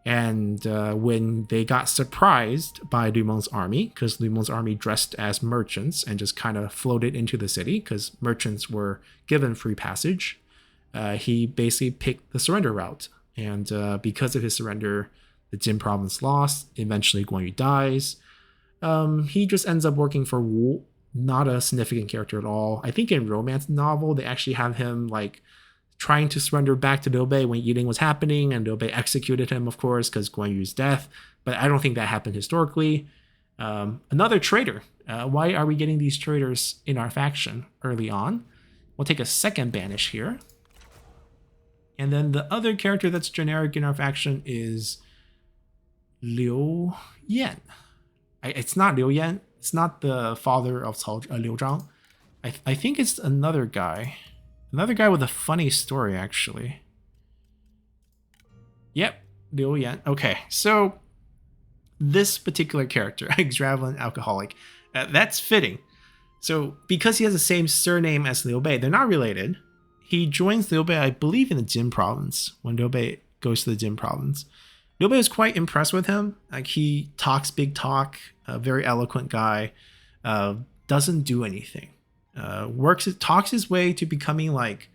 And when they got surprised by Lu Meng's army, because Lu Meng's army dressed as merchants and just kind of floated into the city because merchants were given free passage, he basically picked the surrender route. And because of his surrender, the Jin province lost. Eventually, Guan Yu dies. He just ends up working for Wu. Not a significant character at all. I think in romance novel, they actually have him like trying to surrender back to Liu Bei when Yiling was happening, and Liu Bei executed him, of course, because Guan Yu's death. But I don't think that happened historically. Another traitor. Why are we getting these traitors in our faction early on? We'll take a second banish here. And then the other character that's generic in our faction is Liu Yan. It's not Liu Yan. It's not the father of Liu Zhang. I think it's another guy. Another guy with a funny story, actually. Yep, Liu Yan. Okay, so this particular character, extravagant alcoholic, that's fitting. So because he has the same surname as Liu Bei, they're not related. He joins Liu Bei, I believe, in the Jin province when Liu Bei goes to the Jin province. Liu Bei was quite impressed with him. Like, he talks big talk, a very eloquent guy, doesn't do anything. Talks his way to becoming like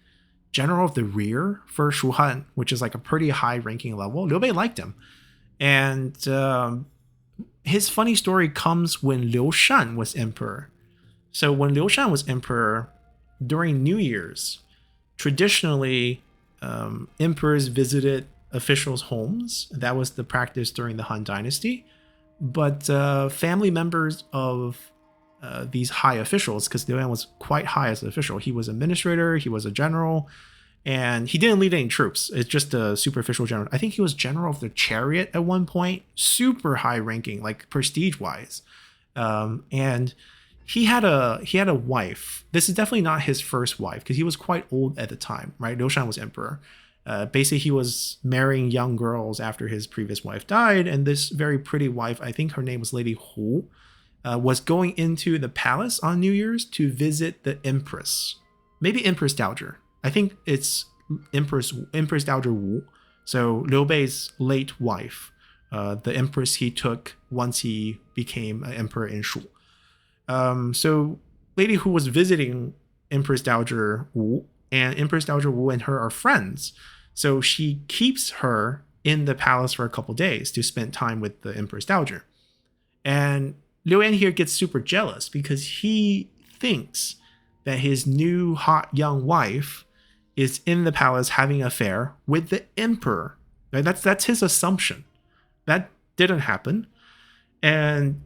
general of the rear for Shuhan, which is like a pretty high ranking level. Liu Bei liked him. And his funny story comes when Liu Shan was emperor. So when Liu Shan was emperor, during New Year's, traditionally, emperors visited officials' homes. That was the practice during the Han Dynasty. But family members of these high officials, because Liu Yan was quite high as an official. He was administrator, he was a general, and he didn't lead any troops. It's just a superficial general. I think he was general of the chariot at one point, super high ranking, like prestige wise. And he had a wife. This is definitely not his first wife, because he was quite old at the time, right? Liu Shan was emperor. Basically, he was marrying young girls after his previous wife died, and this very pretty wife, I think her name was Lady Hu, was going into the palace on New Year's to visit the Empress, maybe Empress Dowager. I think it's Empress Dowager Wu. So Liu Bei's late wife, the Empress he took once he became an emperor in Shu. So Lady Hu was visiting Empress Dowager Wu, and Empress Dowager Wu and her are friends. So she keeps her in the palace for a couple days to spend time with the Empress Dowager. And Liu Yan here gets super jealous because he thinks that his new hot young wife is in the palace having an affair with the emperor. Right? That's his assumption. That didn't happen. And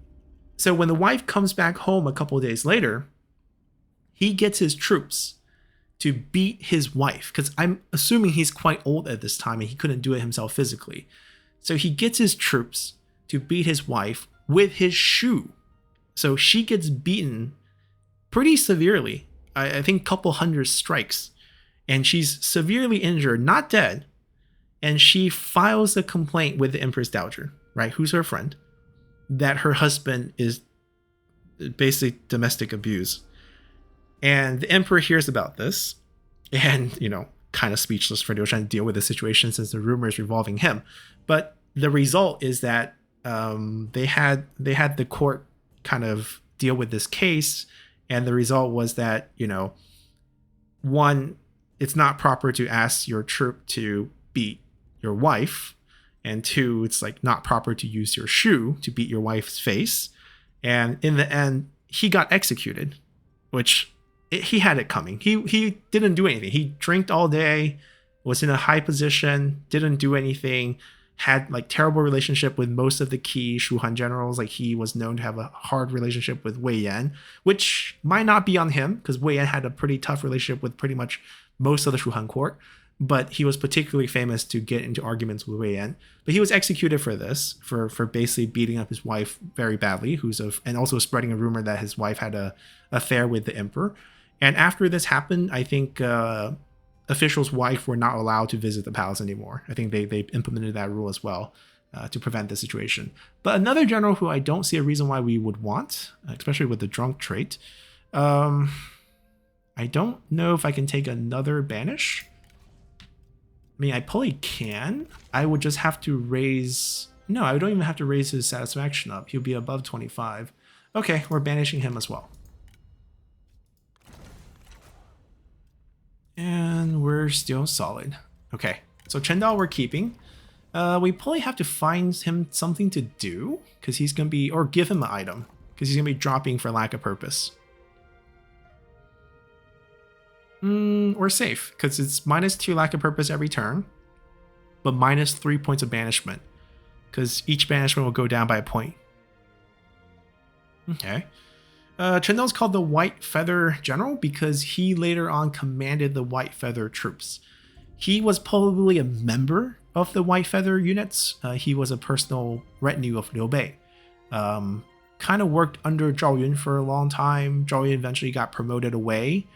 so when the wife comes back home a couple of days later, he gets his troops to beat his wife, because I'm assuming he's quite old at this time and he couldn't do it himself physically. So he gets his troops to beat his wife with his shoe. So she gets beaten pretty severely. I think a couple hundred strikes. And she's severely injured, not dead. And she files a complaint with the Empress Dowager, right, who's her friend, that her husband is basically domestic abuse. And the emperor hears about this and, kind of speechless for Liu Shan to deal with the situation since the rumor is revolving him. But the result is that they had the court kind of deal with this case. And the result was that, one, it's not proper to ask your troop to beat your wife. And two, it's like not proper to use your shoe to beat your wife's face. And in the end, he got executed, which he had it coming. He didn't do anything. He drank all day, was in a high position, didn't do anything, had like terrible relationship with most of the key Shuhan generals. Like, he was known to have a hard relationship with Wei Yan, which might not be on him because Wei Yan had a pretty tough relationship with pretty much most of the Shuhan court. But he was particularly famous to get into arguments with Wei Yan. But he was executed for this, for basically beating up his wife very badly, and also spreading a rumor that his wife had a affair with the emperor. And after this happened, I think officials' wife were not allowed to visit the palace anymore. I think they implemented that rule as well to prevent the situation. But another general who I don't see a reason why we would want, especially with the drunk trait, I don't know if I can take another banish. I mean, I probably can. I would just have to raise... No, I don't even have to raise his satisfaction up. He'll be above 25. Okay, we're banishing him as well. And we're still solid. Okay, so Chen Dao we're keeping. We probably have to find him something to do, because he's going to be... Or give him an item, because he's going to be dropping for lack of purpose. We're safe, because it's -2 lack of purpose every turn, but -3 points of banishment, because each banishment will go down by a point. Okay. Chen Dao's called the White Feather General because he later on commanded the White Feather troops. He was probably a member of the White Feather units. He was a personal retinue of Liu Bei. Kind of worked under Zhao Yun for a long time. Zhao Yun eventually got promoted away,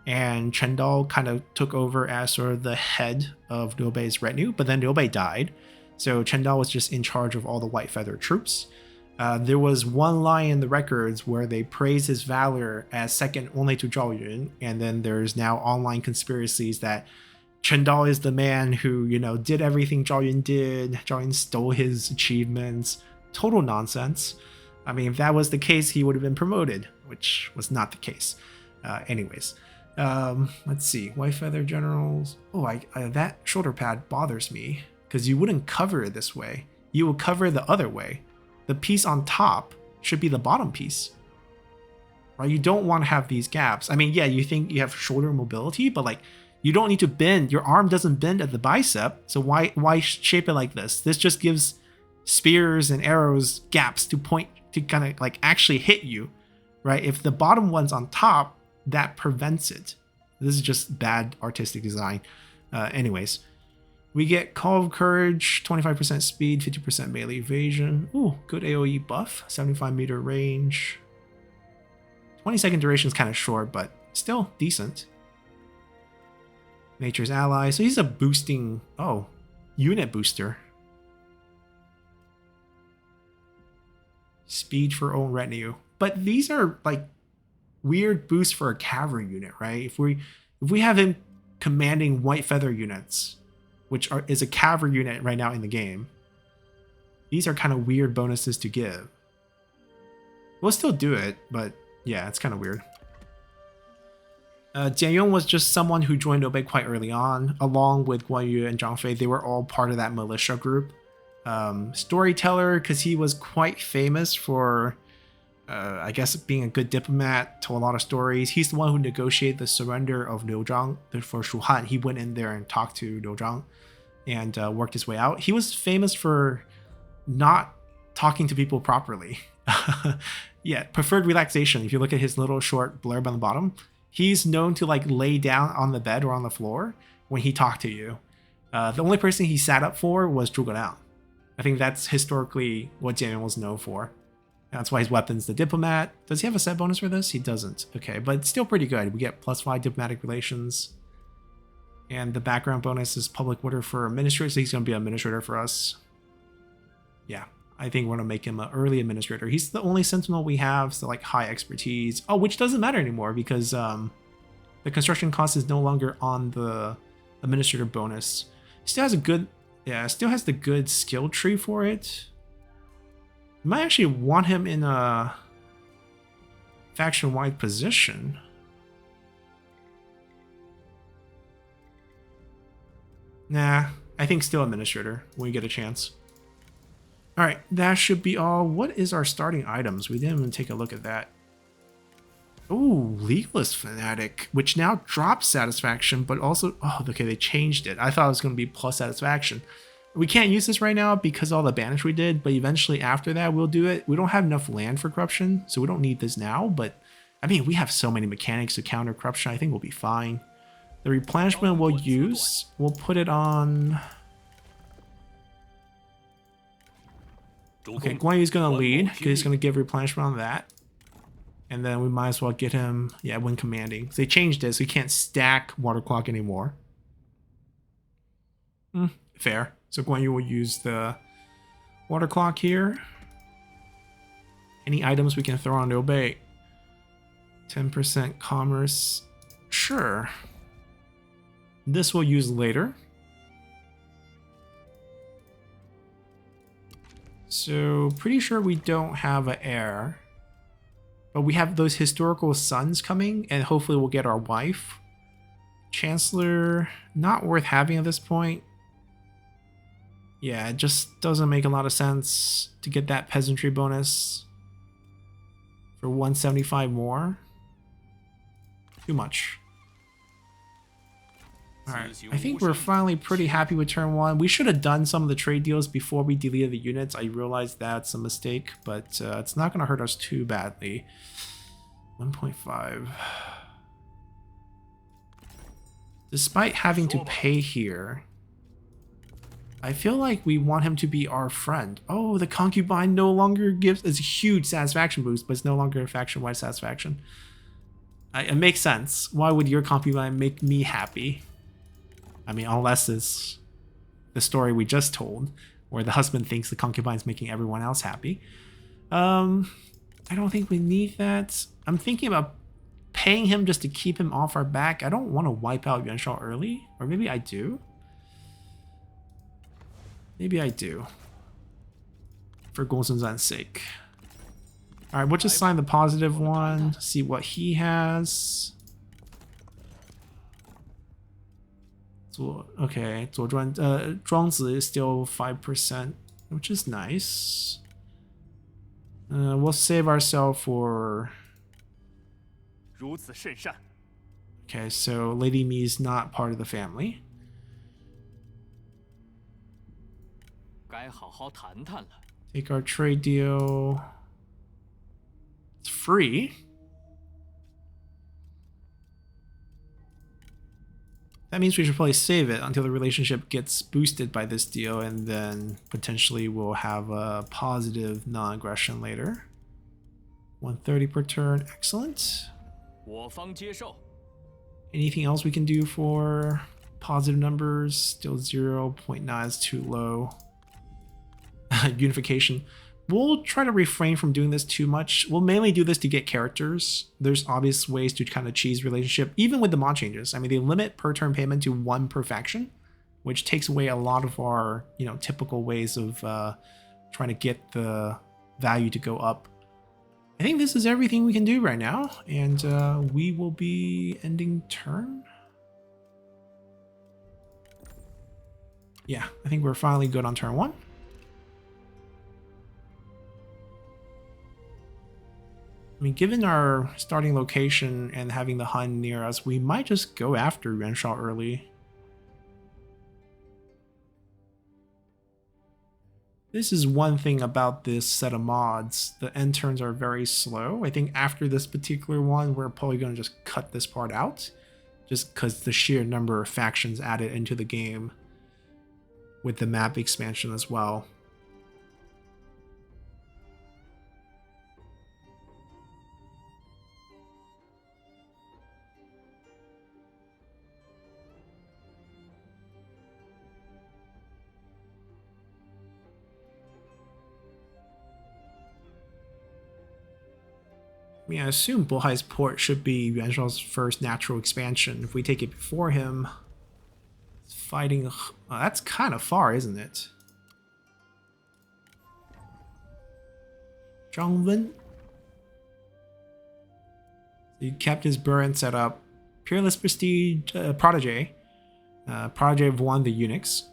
and Chen Dao kind of took over as sort of the head of Liu Bei's retinue, but then Liu Bei died. So Chen Dao was just in charge of all the White Feather troops. There was one line in the records where they praise his valor as second only to Zhao Yun, and then there's now online conspiracies that Chen Dao is the man who, you know, did everything Zhao Yun did. Zhao Yun stole his achievements. Total nonsense. I mean, if that was the case, he would have been promoted, which was not the case. Anyways, let's see. White Feather Generals. Oh, that shoulder pad bothers me because you wouldn't cover it this way. You will cover the other way. The piece on top should be the bottom piece. Right? You don't want to have these gaps. I mean, yeah, you think you have shoulder mobility, but like you don't need to bend. Your arm doesn't bend at the bicep, so why shape it like this? This just gives spears and arrows gaps to point to kind of like actually hit you, right? If the bottom one's on top, that prevents it. This is just bad artistic design. Anyways, we get Call of Courage, 25% speed, 50% melee evasion. Ooh, good AoE buff, 75-meter range. 20-second duration is kind of short, but still decent. Nature's Ally. So he's a boosting, unit booster. Speed for own retinue. But these are like weird boosts for a cavalry unit, right? If we have him commanding White Feather units, which is a cavalry unit right now in the game, these are kind of weird bonuses to give. We'll still do it, but yeah, it's kind of weird. Jian Yong was just someone who joined Liu Bei quite early on, along with Guan Yu and Zhang Fei. They were all part of that militia group. Storyteller, because he was quite famous for, I guess, being a good diplomat, told a lot of stories. He's the one who negotiated the surrender of Liu Zhang for Shu Han. He went in there and talked to Liu Zhang and worked his way out. He was famous for not talking to people properly. Yeah, preferred relaxation. If you look at his little short blurb on the bottom, he's known to like lay down on the bed or on the floor when he talked to you. The only person he sat up for was Zhuge Liang. I think that's historically what Jian Yong was known for. That's why his weapon's the diplomat. Does he have a set bonus for this? He doesn't. Okay, but it's still pretty good. We get +5 diplomatic relations. And the background bonus is public order for administrator, so he's going to be an administrator for us. Yeah, I think we're going to make him an early administrator. He's the only sentinel we have, so like high expertise. Oh, which doesn't matter anymore because the construction cost is no longer on the administrator bonus. Still has a good, still has the good skill tree for it. You might actually want him in a faction-wide position. Nah, I think still administrator when we get a chance. All right, that should be all. What is our starting items? We didn't even take a look at that. Oh, Legalist Fanatic, which now drops satisfaction, but also, oh, okay, they changed it. I thought it was going to be plus satisfaction. We can't use this right now because all the banish we did, but eventually after that we'll do it. We don't have enough land for corruption, so we don't need this now, but I mean, we have so many mechanics to counter corruption, I think we'll be fine. The replenishment we'll use, we'll put it on... Okay, Guan Yu's gonna lead, because he's gonna give replenishment on that. And then we might as well get him, when commanding. So they changed it, so he can't stack water clock anymore. Fair. So Guan Yu will use the water clock here. Any items we can throw on Liu Bei? 10% commerce. Sure. This we'll use later. So pretty sure we don't have an heir. But we have those historical sons coming, and hopefully we'll get our wife. Chancellor, not worth having at this point. Yeah, it just doesn't make a lot of sense to get that peasantry bonus for 175 more. Too much. Alright, I think we're finally pretty happy with turn 1. We should have done some of the trade deals before we deleted the units. I realized that's a mistake, but it's not going to hurt us too badly. 1.5. Despite having to pay here, I feel like we want him to be our friend. Oh, the concubine no longer gives... It's a huge satisfaction boost, but it's no longer a faction-wide satisfaction. It makes sense. Why would your concubine make me happy? I mean, unless it's the story we just told, where the husband thinks the concubine's making everyone else happy. I don't think we need that. I'm thinking about paying him just to keep him off our back. I don't want to wipe out Yuan Shao early. Or maybe I do. Maybe I do. For Gongsun Zan's sake. Alright, we'll just sign the positive one. See what he has. Okay, 庄子 is still 5%, which is nice. We'll save ourselves for... Okay, so Lady Mi is not part of the family. Take our trade deal. It's free. That means we should probably save it until the relationship gets boosted by this deal, and then potentially we'll have a positive non-aggression later. 130 per turn, excellent. Anything else we can do for positive numbers? Still 0.9 is too low. Unification. We'll try to refrain from doing this too much. We'll mainly do this to get characters. There's obvious ways to kind of cheese relationship, even with the mod changes. I mean, they limit per turn payment to 1 per faction, which takes away a lot of our, you know, typical ways of trying to get the value to go up. I think this is everything we can do right now, and we will be ending turn. Yeah, I think we're finally good on turn 1. I mean, given our starting location and having the Hun near us, we might just go after Yuan Shao early. This is one thing about this set of mods. The end turns are very slow. I think after this particular one, we're probably going to just cut this part out, just because the sheer number of factions added into the game with the map expansion as well. I mean, I assume Bohai's port should be Yuan Shao's first natural expansion. If we take it before him, it's fighting... that's kind of far, isn't it? Zhang Wen. He kept his Burin set up. Peerless Prestige Protege. Protege of one of the eunuchs.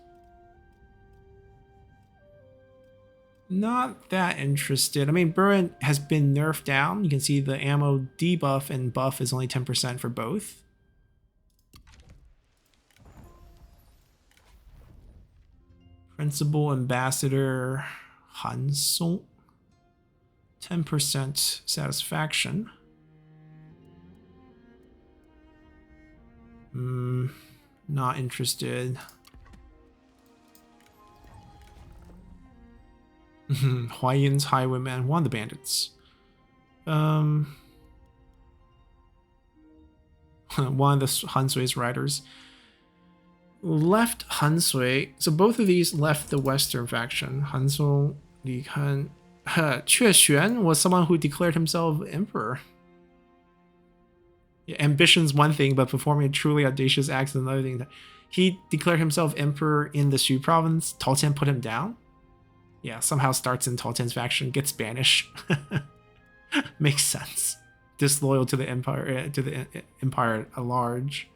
Not that interested. I mean, Burin has been nerfed down. You can see the ammo debuff and buff is only 10% for both. Principal Ambassador Han Song. 10% satisfaction. Not interested. Huayan's Highwayman, one of the bandits. One of the Han Sui's riders. Left Han Sui. So both of these left the Western faction. Han Song, Li Han. Chue Xuan was someone who declared himself emperor. Yeah, ambition's one thing, but performing a truly audacious act is another thing. He declared himself emperor in the Xu province. Tao Tian put him down. Yeah, somehow starts in Tao Tian's faction, gets Spanish. Makes sense. Disloyal to the empire, at large.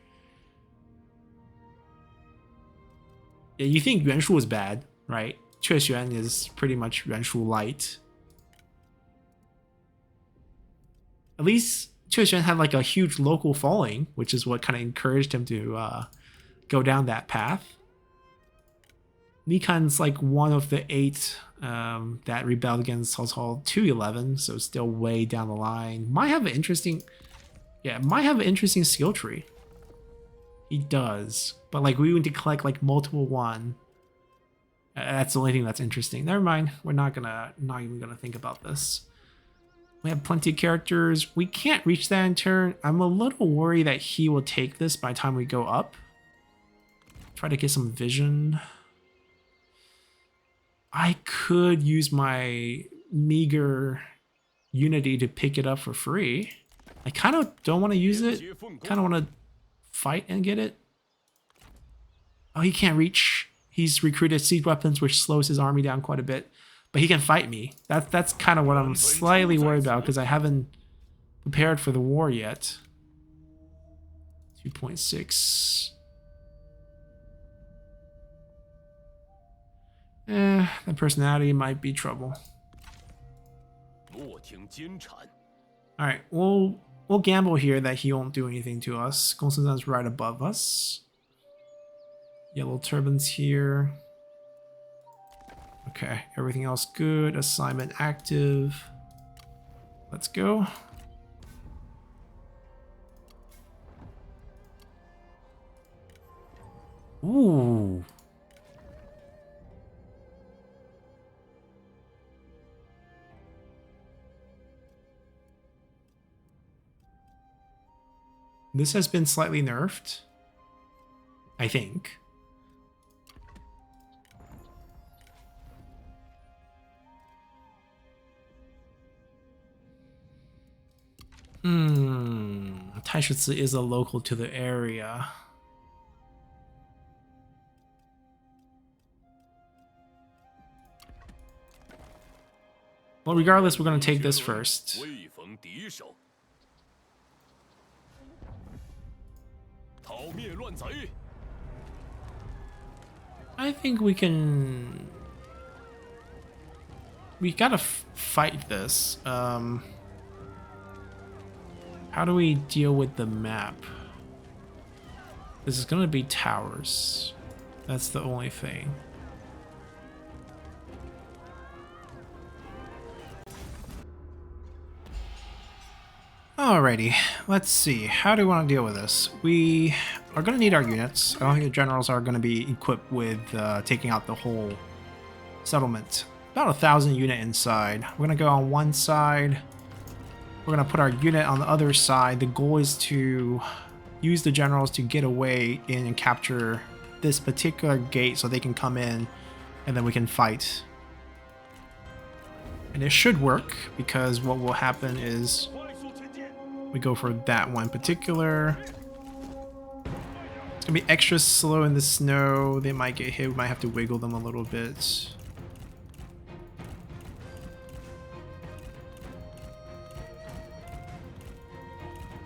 Yeah, you think Yuan Shu was bad, right? Chue Xuan is pretty much Yuan Shu light. At least Chue Xuan had like a huge local following, which is what kind of encouraged him to go down that path. Li Kan's like one of the 8 that rebelled against Cao Cao 211, so still way down the line. Might have an interesting skill tree. He does, but like we need to collect like multiple one. That's the only thing that's interesting. Never mind. We're not even gonna think about this. We have plenty of characters. We can't reach that in turn. I'm a little worried that he will take this by the time we go up. Try to get some vision. I could use my meager unity to pick it up for free. I kind of don't want to use it. Kind of want to fight and get it. Oh, he can't reach. He's recruited siege weapons, which slows his army down quite a bit. But he can fight me. That's kind of what I'm slightly worried about, because I haven't prepared for the war yet. 2.6. The personality might be trouble. Alright, we'll gamble here that he won't do anything to us. Gongsunzan's right above us. Yellow turbans here. Okay, everything else good. Assignment active. Let's go. Ooh. This has been slightly nerfed, I think. Taishizi is a local to the area. Well, regardless, we're going to take this first. I think we can... We gotta fight this. How do we deal with the map? This is gonna be towers. That's the only thing. Alrighty, let's see. How do we want to deal with this? We are going to need our units. I don't think the generals are going to be equipped with taking out the whole settlement. About 1,000 unit inside. We're going to go on one side. We're going to put our unit on the other side. The goal is to use the generals to get away in and capture this particular gate so they can come in and then we can fight. And it should work, because what will happen is we go for that one in particular. It's gonna be extra slow in the snow. They might get hit. We might have to wiggle them a little bit.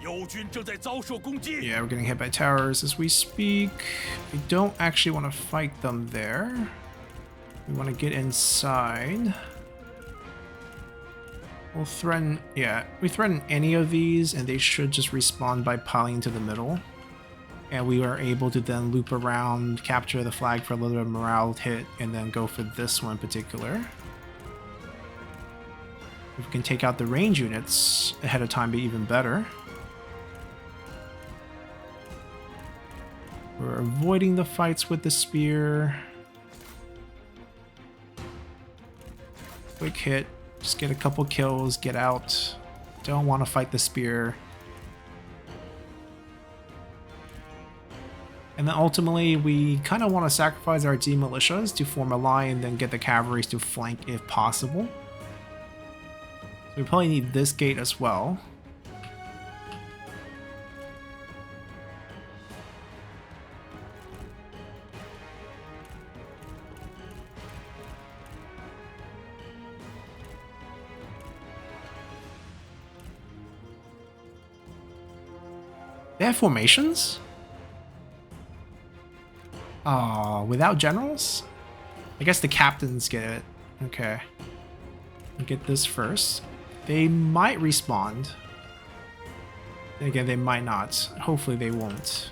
Yeah, we're getting hit by towers as we speak. We don't actually want to fight them there. We want to get inside. We'll threaten, yeah, we threaten any of these and they should just respawn by piling into the middle. And we are able to then loop around, capture the flag for a little bit of morale hit, and then go for this one in particular. If we can take out the range units ahead of time, be even better. We're avoiding the fights with the spear. Quick hit. Just get a couple kills, get out. Don't want to fight the spear. And then ultimately, we kind of want to sacrifice our D militias to form a line and then get the cavalries to flank if possible. So we probably need this gate as well. They have formations? Oh, without generals? I guess the captains get it. Okay. We'll get this first. They might respawn. Again, they might not. Hopefully they won't.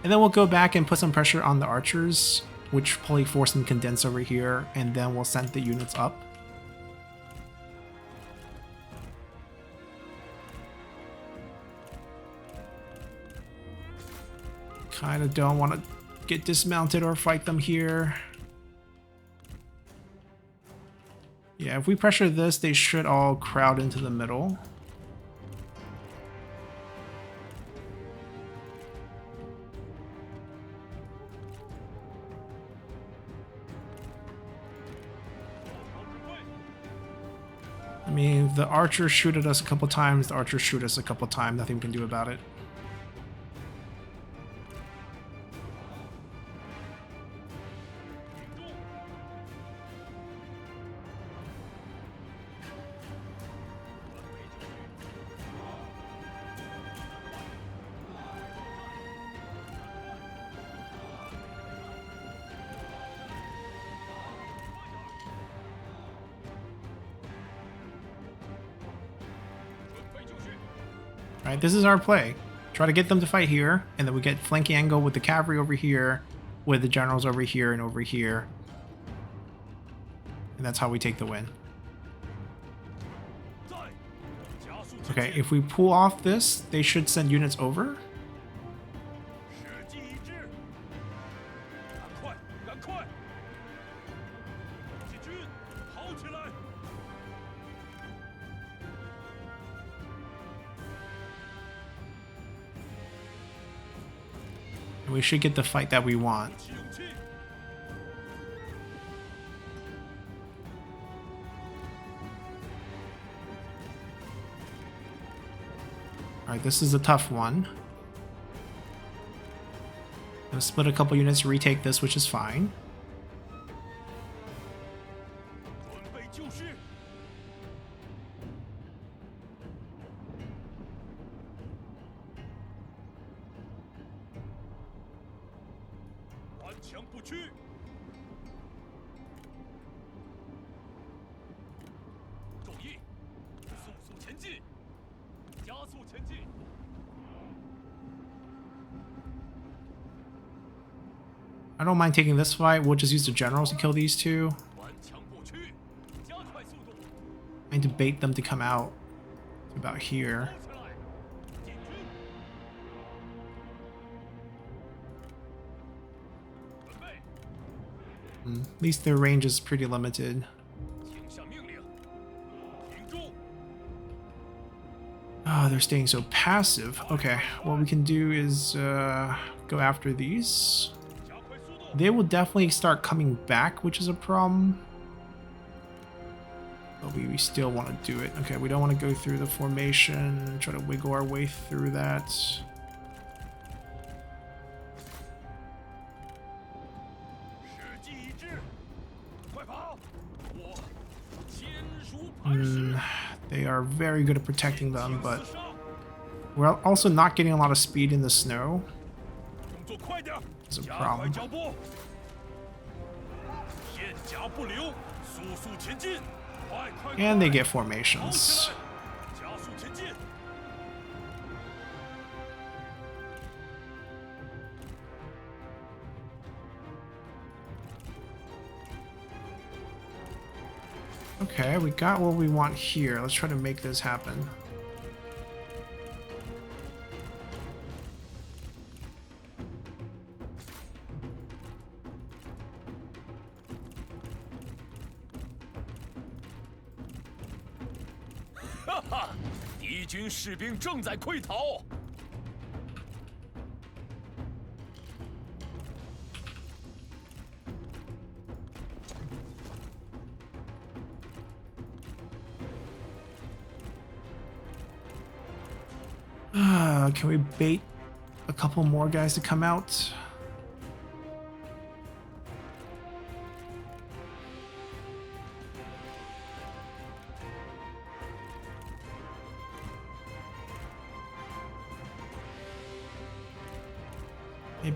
And then we'll go back and put some pressure on the archers, which probably force them to condense over here, and then we'll send the units up. Kind of don't want to get dismounted or fight them here. Yeah, if we pressure this, they should all crowd into the middle. mean, the archers shoot at us a couple times, the archers shoot us a couple times, nothing we can do about it. Alright, this is our play. Try to get them to fight here, and then we get flanking angle with the cavalry over here, with the generals over here and over here. And that's how we take the win. Okay, if we pull off this, they should send units over. We should get the fight that we want. Alright, this is a tough one. Gonna split a couple units, retake this, which is fine. I don't mind taking this fight. We'll just use the generals to kill these two. I need to bait them to come out to about here. At least their range is pretty limited. Ah, they're staying so passive. Okay, what we can do is go after these. They will definitely start coming back, which is a problem. But we still want to do it. Okay, we don't want to go through the formation, try to wiggle our way through that. They are very good at protecting them, but we're also not getting a lot of speed in the snow. It's a problem. And they get formations. Okay, we got what we want here. Let's try to make this happen. Can we bait a couple more guys to come out?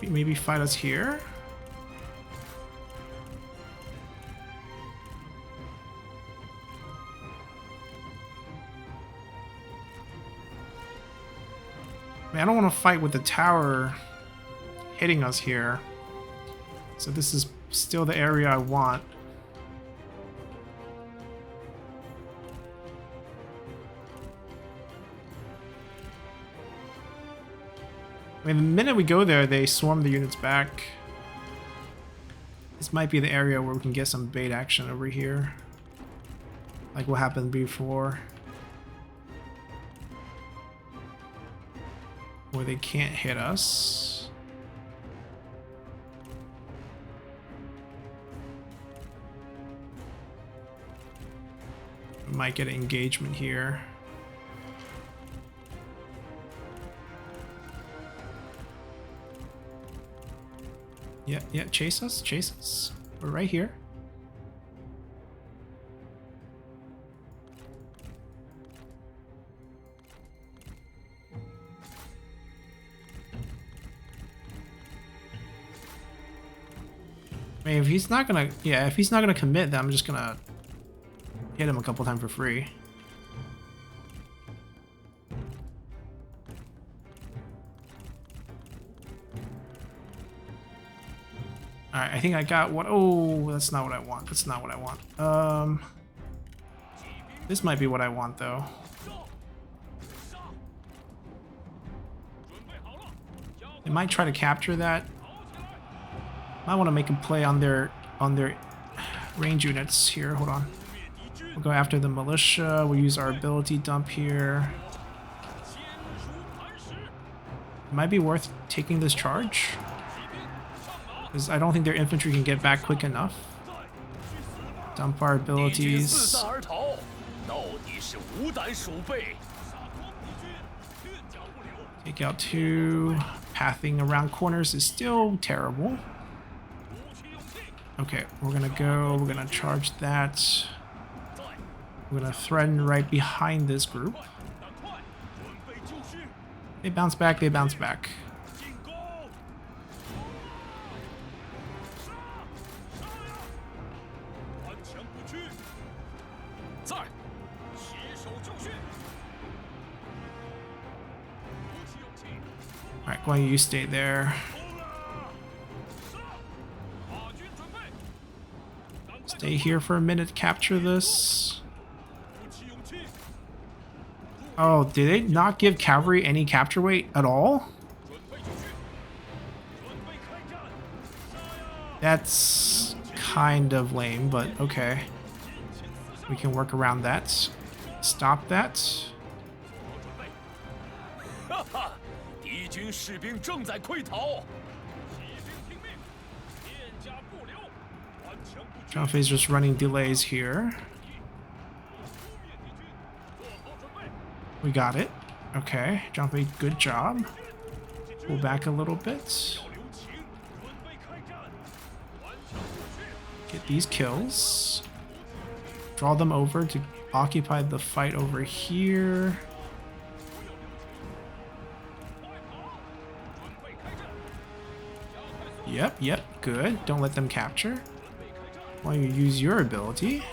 Maybe fight us here? I don't want to fight with the tower hitting us here. So this is still the area I want. I mean, the minute we go there, they swarm the units back. This might be the area where we can get some bait action over here. Like what happened before. Where they can't hit us. might get an engagement here. Yeah, yeah, chase us, chase us. We're right here. I mean, if he's not gonna, yeah, if he's not gonna commit, then I'm just gonna hit him a couple times for free. Alright, I think I got what. Oh, that's not what I want. That's not what I want. This might be what I want, though. They might try to capture that. I want to make a play on their range units here. Hold on. We'll go after the militia. We'll use our ability dump here. It might be worth taking this charge, because I don't think their infantry can get back quick enough. Dump our abilities. Take out 2. Pathing around corners is still terrible. Okay, we're gonna charge that. We're gonna threaten right behind this group. They bounce back, they bounce back. Alright, Guan Yu, you stay there. Stay here for a minute, capture this. Oh, did they not give cavalry any capture weight at all? That's kind of lame, but okay. We can work around that. Stop that. Zhang Fei's just running delays here. We got it. Okay, Zhang Fei, good job. Pull back a little bit. Get these kills. Draw them over to occupy the fight over here. Yep, good. Don't let them capture. While you use your ability.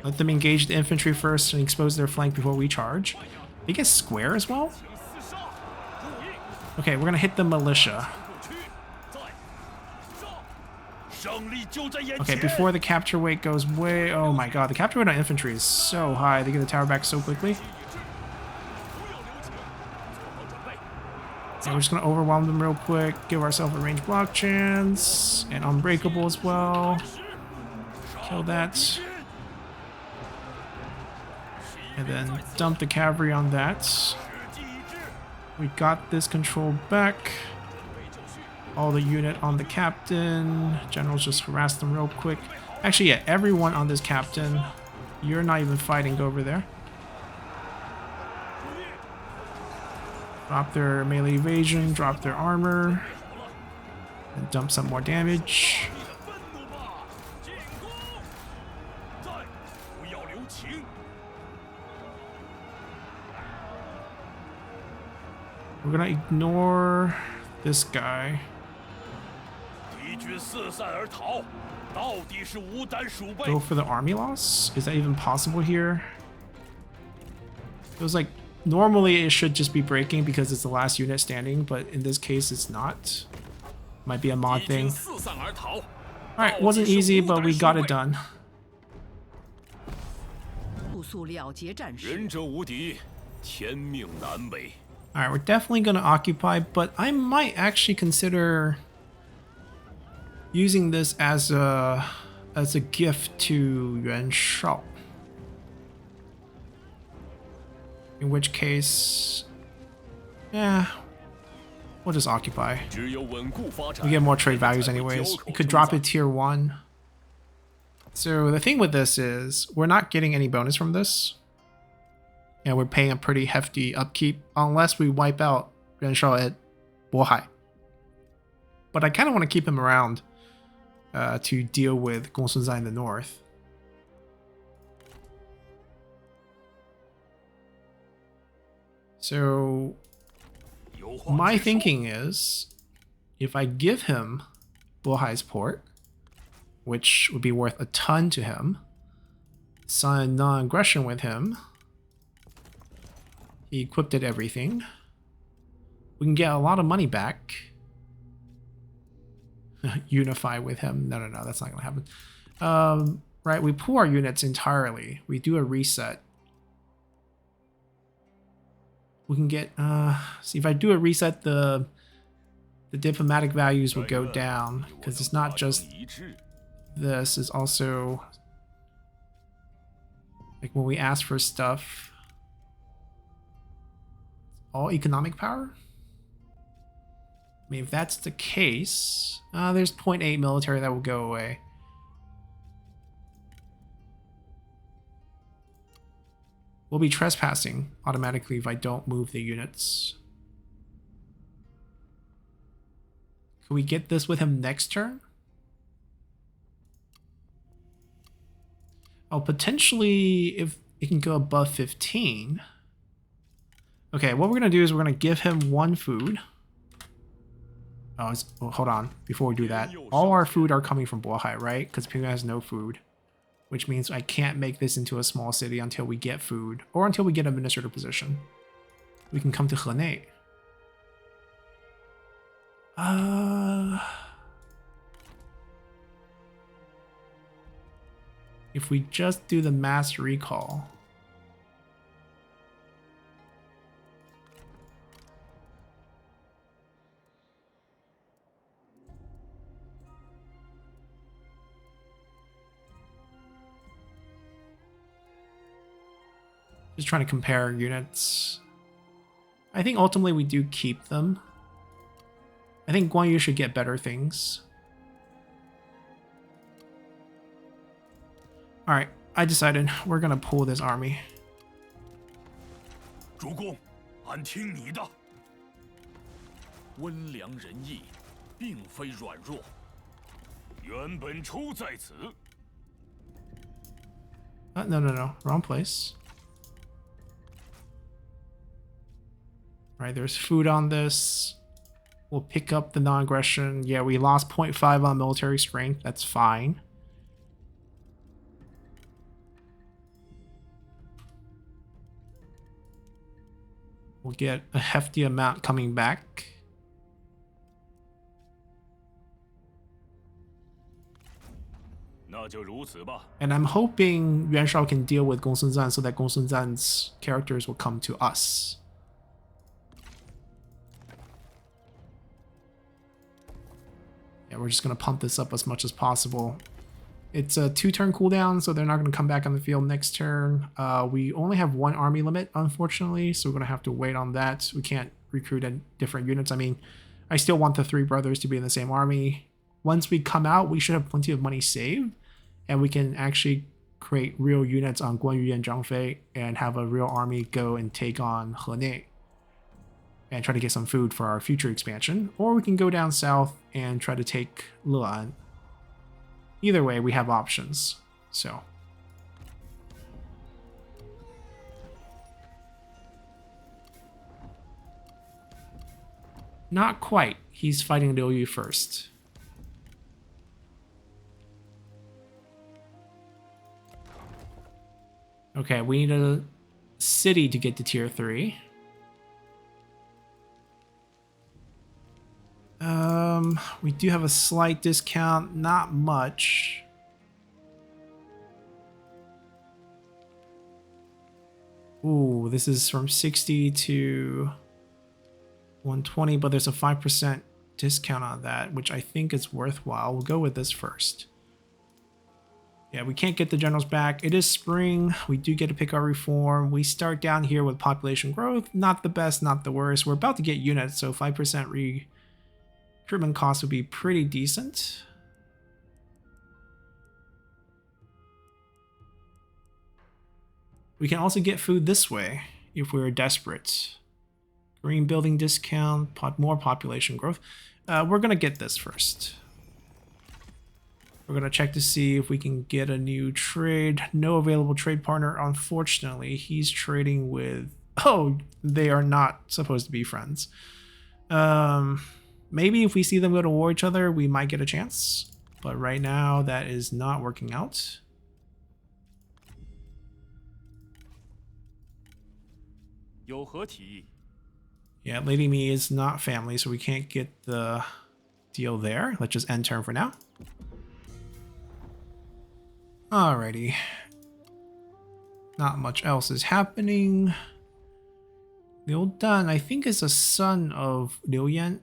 Let them engage the infantry first and expose their flank before we charge. They get square as well? Okay, we're gonna hit the militia. Okay, before the capture weight goes way... Oh my god, the capture weight on infantry is so high. They get the tower back so quickly. And we're just gonna overwhelm them real quick. Give ourselves a range block chance. And unbreakable as well. Kill that. And then dump the cavalry on that. We got this control back. All the unit on the captain. Generals just harass them real quick. Actually, yeah, everyone on this captain. You're not even fighting. Go over there. Drop their melee evasion. Drop their armor. And dump some more damage. We're gonna ignore this guy. Go for the army loss? Is that even possible here? It was like, normally it should just be breaking because it's the last unit standing, but in this case it's not. Might be a mod thing. Alright, wasn't easy, but we got it done. Alright, we're definitely going to occupy, but I might actually consider using this as a gift to Yuan Shao. In which case, yeah, We'll just occupy. 只有稳固发展， We get more trade 人们才 values 会 anyways. 交 You 口 could 称 drop 赞 it tier 1. So the thing with this is we're not getting any bonus from this. And we're paying a pretty hefty upkeep unless we wipe out Yuan Shao at Bohai. But I kind of want to keep him around to deal with Gong Sun Zai in the north. So 有话 my 直说 thinking is if I give him Bohai's port, which would be worth a ton to him, sign non-aggression with him, he equipped it everything, we can get a lot of money back. Unify with him. No, that's not gonna happen. Right, we pull our units entirely. We do a reset. We can get see if I do a reset, the diplomatic values will go down because it's not just 一致 this, is also like when we ask for stuff, all economic power. I mean, if that's the case, there's 0.8 military that will go away. We'll be trespassing automatically if I don't move the units. Can we get this with him next turn? Oh, potentially if it can go above 15. Okay, what we're going to do is we're going to give him 1 food. Oh, hold on. Before we do that, all our food are coming from Bohai, right? Because Pyongyang has no food. Which means I can't make this into a small city until we get food. Or until we get an administrative position. We can come to Henei. If we just do the mass recall. Just trying to compare units. I think ultimately we do keep them. I think Guan Yu should get better things. Alright, I decided we're gonna pull this army. 主公，俺听你的。温良仁义，并非软弱。原本出在此。 No. Wrong place. Right, there's food on this. We'll pick up the non-aggression. Yeah, we lost 0.5 on military strength. That's fine. We'll get a hefty amount coming back. And I'm hoping Yuan Shao can deal with Gong Sun Zan so that Gong Sun Zan's characters will come to us. Yeah, we're just going to pump this up as much as possible. It's a 2-turn cooldown, so they're not going to come back on the field next turn. We only have 1 army limit, unfortunately, so we're going to have to wait on that. We can't recruit different units. I mean, I still want the 3 brothers to be in the same army. Once we come out, we should have plenty of money saved, and we can actually create real units on Guan Yu and Zhang Fei and have a real army go and take on Henei and try to get some food for our future expansion. Or we can go down south and try to take Luan. Either way, we have options. So not quite. He's fighting Liu Yu first. Okay, we need a city to get to tier 3. We do have a slight discount, not much. Ooh, this is from 60 to 120, but there's a 5% discount on that, which I think is worthwhile. We'll go with this first. Yeah, we can't get the generals back. It is spring. We do get to pick our reform. We start down here with population growth. Not the best, not the worst. We're about to get units, so 5% recruitment cost would be pretty decent. We can also get food this way if we're desperate. Green building discount, more population growth. We're going to get this first. We're going to check to see if we can get a new trade. No available trade partner, unfortunately. He's trading with... Oh, they are not supposed to be friends. Maybe if we see them go to war each other, we might get a chance. But right now, that is not working out. Yeah, Lady Me is not family, so we can't get the deal there. Let's just end turn for now. Alrighty. Not much else is happening. Liu Dan, I think, is a son of Liu Yan.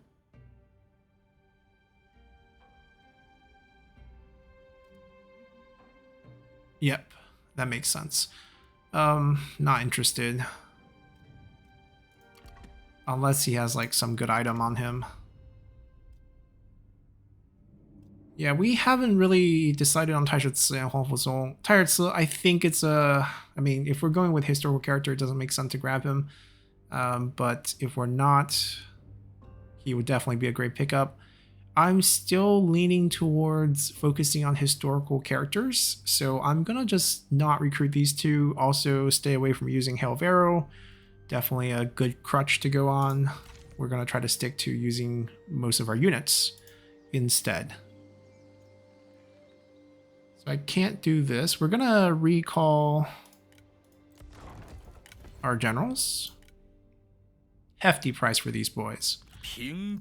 Yep, that makes sense. Not interested. Unless he has like some good item on him. Yeah, we haven't really decided on Tai Shi and Huang Fuzong. Tai Shi, I think it's a... I mean, if we're going with historical character, it doesn't make sense to grab him. But if we're not, he would definitely be a great pickup. I'm still leaning towards focusing on historical characters, so I'm gonna just not recruit these two. Also, stay away from using Hail of Arrow. Definitely a good crutch to go on. We're gonna try to stick to using most of our units instead. So I can't do this. We're gonna recall our generals. Hefty price for these boys. We're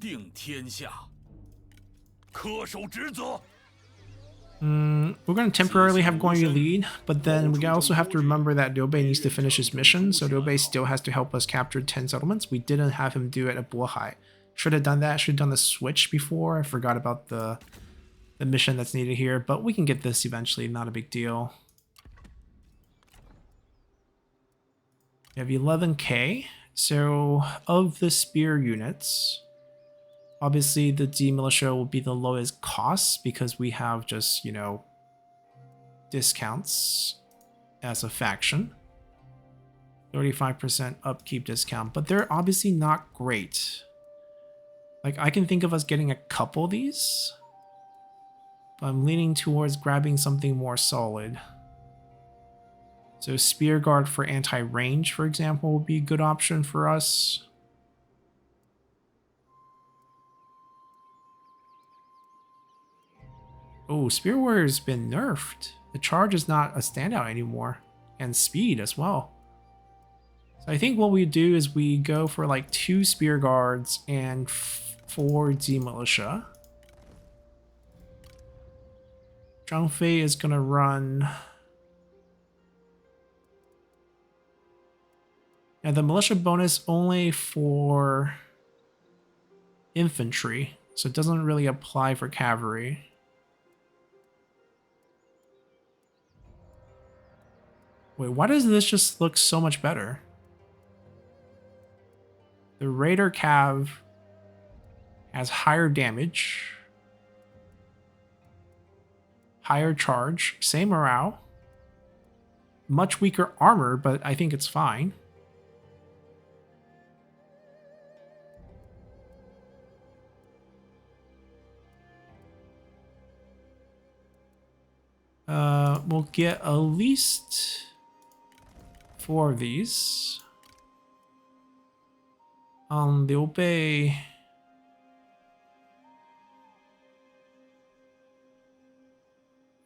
going to temporarily have Guan Yu lead, but then we also have to remember that Liu Bei needs to finish his mission, so Liu Bei still has to help us capture 10 settlements. We didn't have him do it at Bohai. Should have done that, should have done the switch before. I forgot about the mission that's needed here, but we can get this eventually, not a big deal. We have 11k, so of the spear units, obviously the D militia will be the lowest cost because we have just, you know, discounts as a faction. 35% upkeep discount, but they're obviously not great. Like, I can think of us getting a couple of these, but I'm leaning towards grabbing something more solid. So Spear Guard for anti-range, for example, would be a good option for us. Oh, Spear Warrior's been nerfed. The charge is not a standout anymore. And speed as well. So I think what we do is we go for like 2 Spear Guards and 4 D Militia. Zhang Fei is going to run... Yeah, the militia bonus only for infantry, so it doesn't really apply for cavalry. Wait, why does this just look so much better? The Raider Cav has higher damage, higher charge, same morale, much weaker armor, but I think it's fine. We'll get at least 4 of these. Liu Bei.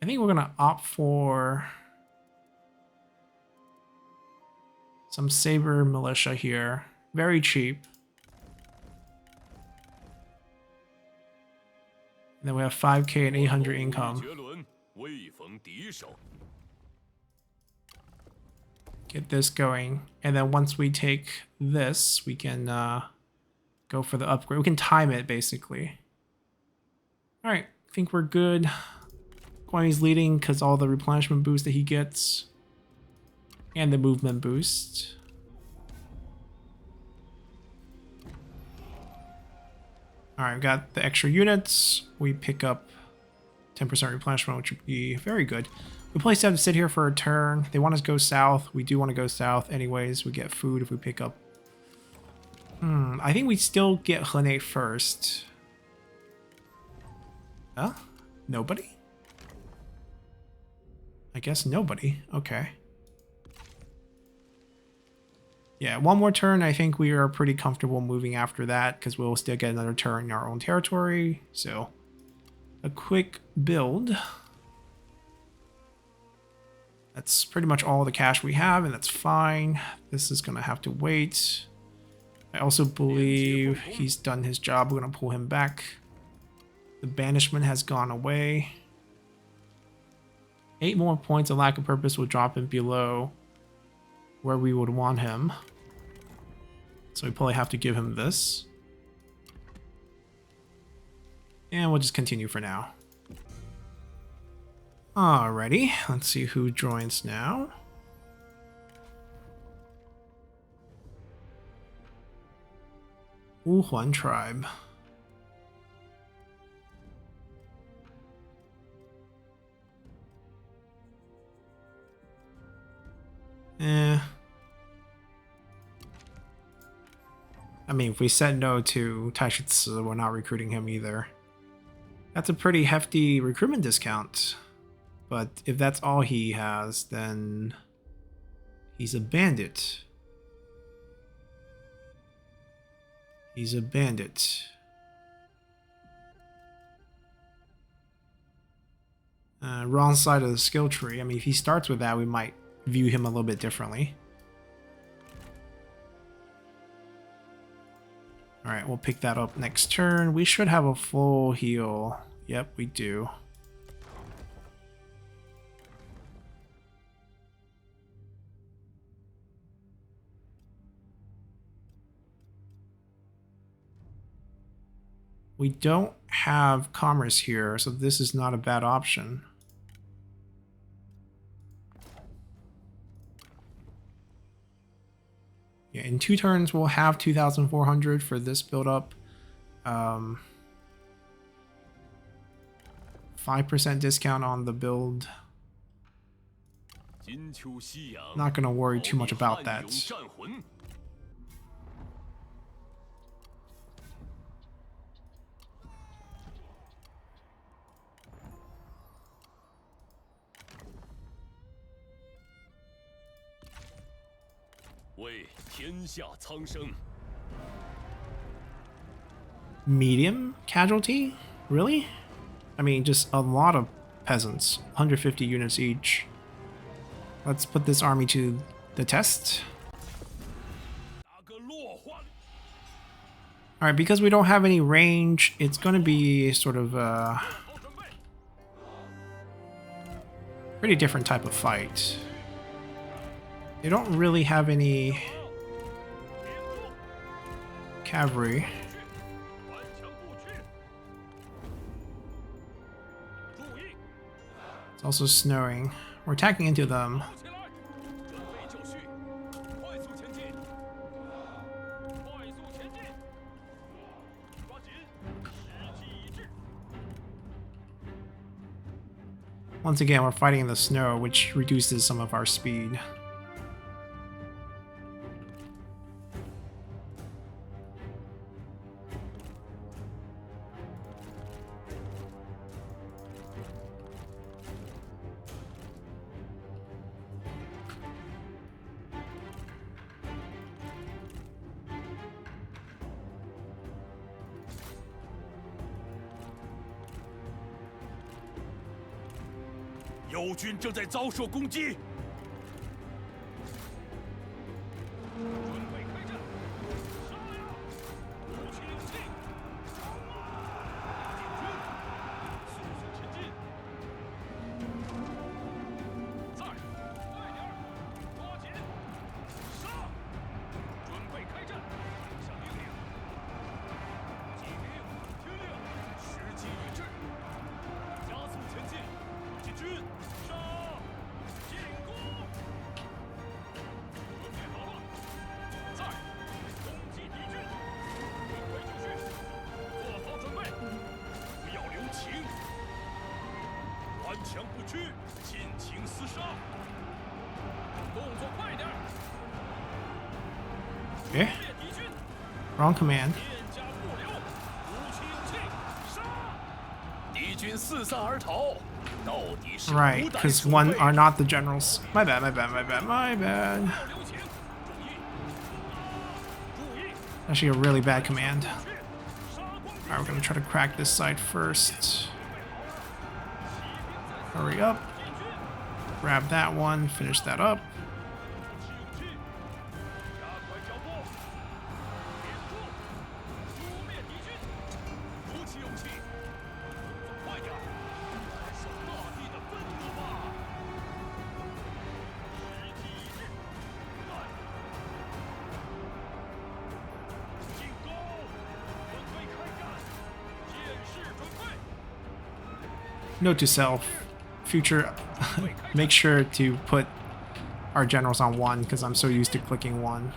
I think we're gonna opt for some Saber Militia here. Very cheap. And then we have 5k and 800 income. Get this going, and then once we take this, we can go for the upgrade. We can time it, basically. Alright, I think we're good. why he's leading, because all the replenishment boost that he gets. And the movement boost. Alright, we've got the extra units. We pick up 10% replenishment, which would be very good. We probably still have to sit here for a turn. They want us to go south. We do want to go south anyways. We get food if we pick up. I think we still get Hene first. Huh? Nobody? I guess nobody. Okay. Yeah, one more turn. I think we are pretty comfortable moving after that because we'll still get another turn in our own territory. So, a quick build. That's pretty much all the cash we have, and that's fine. This is going to have to wait. I also believe he's done his job. We're going to pull him back. The banishment has gone away. 8 more points of lack of purpose will drop him below where we would want him. So we probably have to give him this. And we'll just continue for now. Alrighty, let's see who joins now. Wuhuan tribe. I mean, if we said no to Taishi Ci, we're not recruiting him either. That's a pretty hefty recruitment discount. But if that's all he has, then he's a bandit. He's a bandit. Wrong side of the skill tree. I mean, if he starts with that, we might view him a little bit differently. Alright, we'll pick that up next turn. We should have a full heal. Yep, we do. We don't have commerce here, so this is not a bad option. Yeah, in 2 turns we'll have 2,400 for this build up. 5% discount on the build. Not gonna worry too much about that. Medium casualty? Really? I mean, just a lot of peasants. 150 units each. Let's put this army to the test. Alright, because we don't have any range, it's going to be sort of a pretty different type of fight. They don't really have any cavalry. It's also snowing. We're attacking into them. Once again, we're fighting in the snow, which reduces some of our speed. Okay. Wrong command. Right, because one are not the generals. My bad, my bad, my bad, my bad. Actually a really bad command. Alright, we're gonna try to crack this side first. Hurry up. Grab that one, finish that up. Note to self, future, make sure to put our generals on 1 because I'm so used to clicking 1.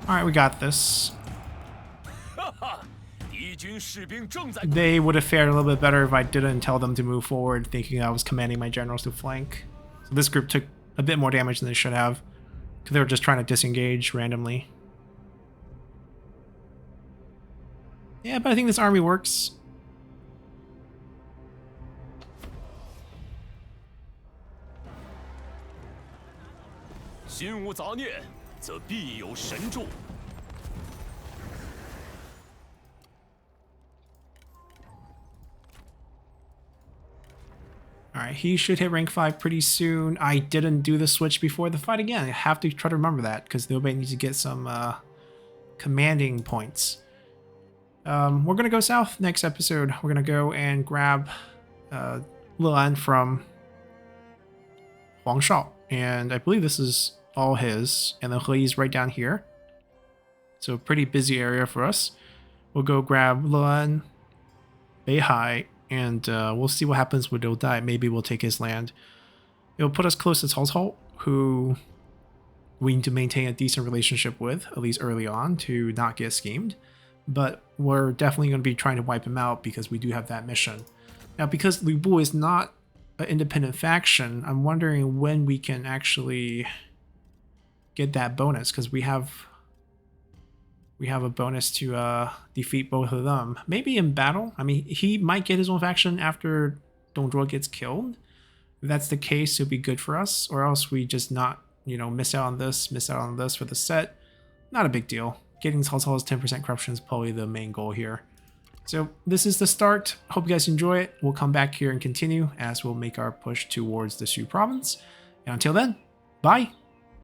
Alright, we got this. They would have fared a little bit better if I didn't tell them to move forward, thinking I was commanding my generals to flank. So this group took a bit more damage than they should have, because they were just trying to disengage randomly. Yeah, but I think this army works. Alright, he should hit rank 5 pretty soon. I didn't do the switch before the fight again. I have to try to remember that, because Liu Bei needs to get some commanding points. We're going to go south next episode. We're going to go and grab Liu from Huang Shao. And I believe this is all his. And then He is right down here. So a pretty busy area for us. We'll go grab Liu, Beihai, and we'll see what happens with Liu Dai. Maybe we'll take his land. It'll put us close to Cao Cao, who we need to maintain a decent relationship with, at least early on, to not get schemed. But we're definitely going to be trying to wipe him out because we do have that mission. Now, because Liu Bu is not an independent faction, I'm wondering when we can actually get that bonus, because we have a bonus to defeat both of them. Maybe in battle. I mean, he might get his own faction after Dong Zhuo gets killed. If that's the case, it'll be good for us. Or else we just not, miss out on this for the set. Not a big deal. Getting Cao Cao's 10% corruption is probably the main goal here. So this is the start. Hope you guys enjoy it. We'll come back here and continue as we'll make our push towards the Shu province. And until then, bye!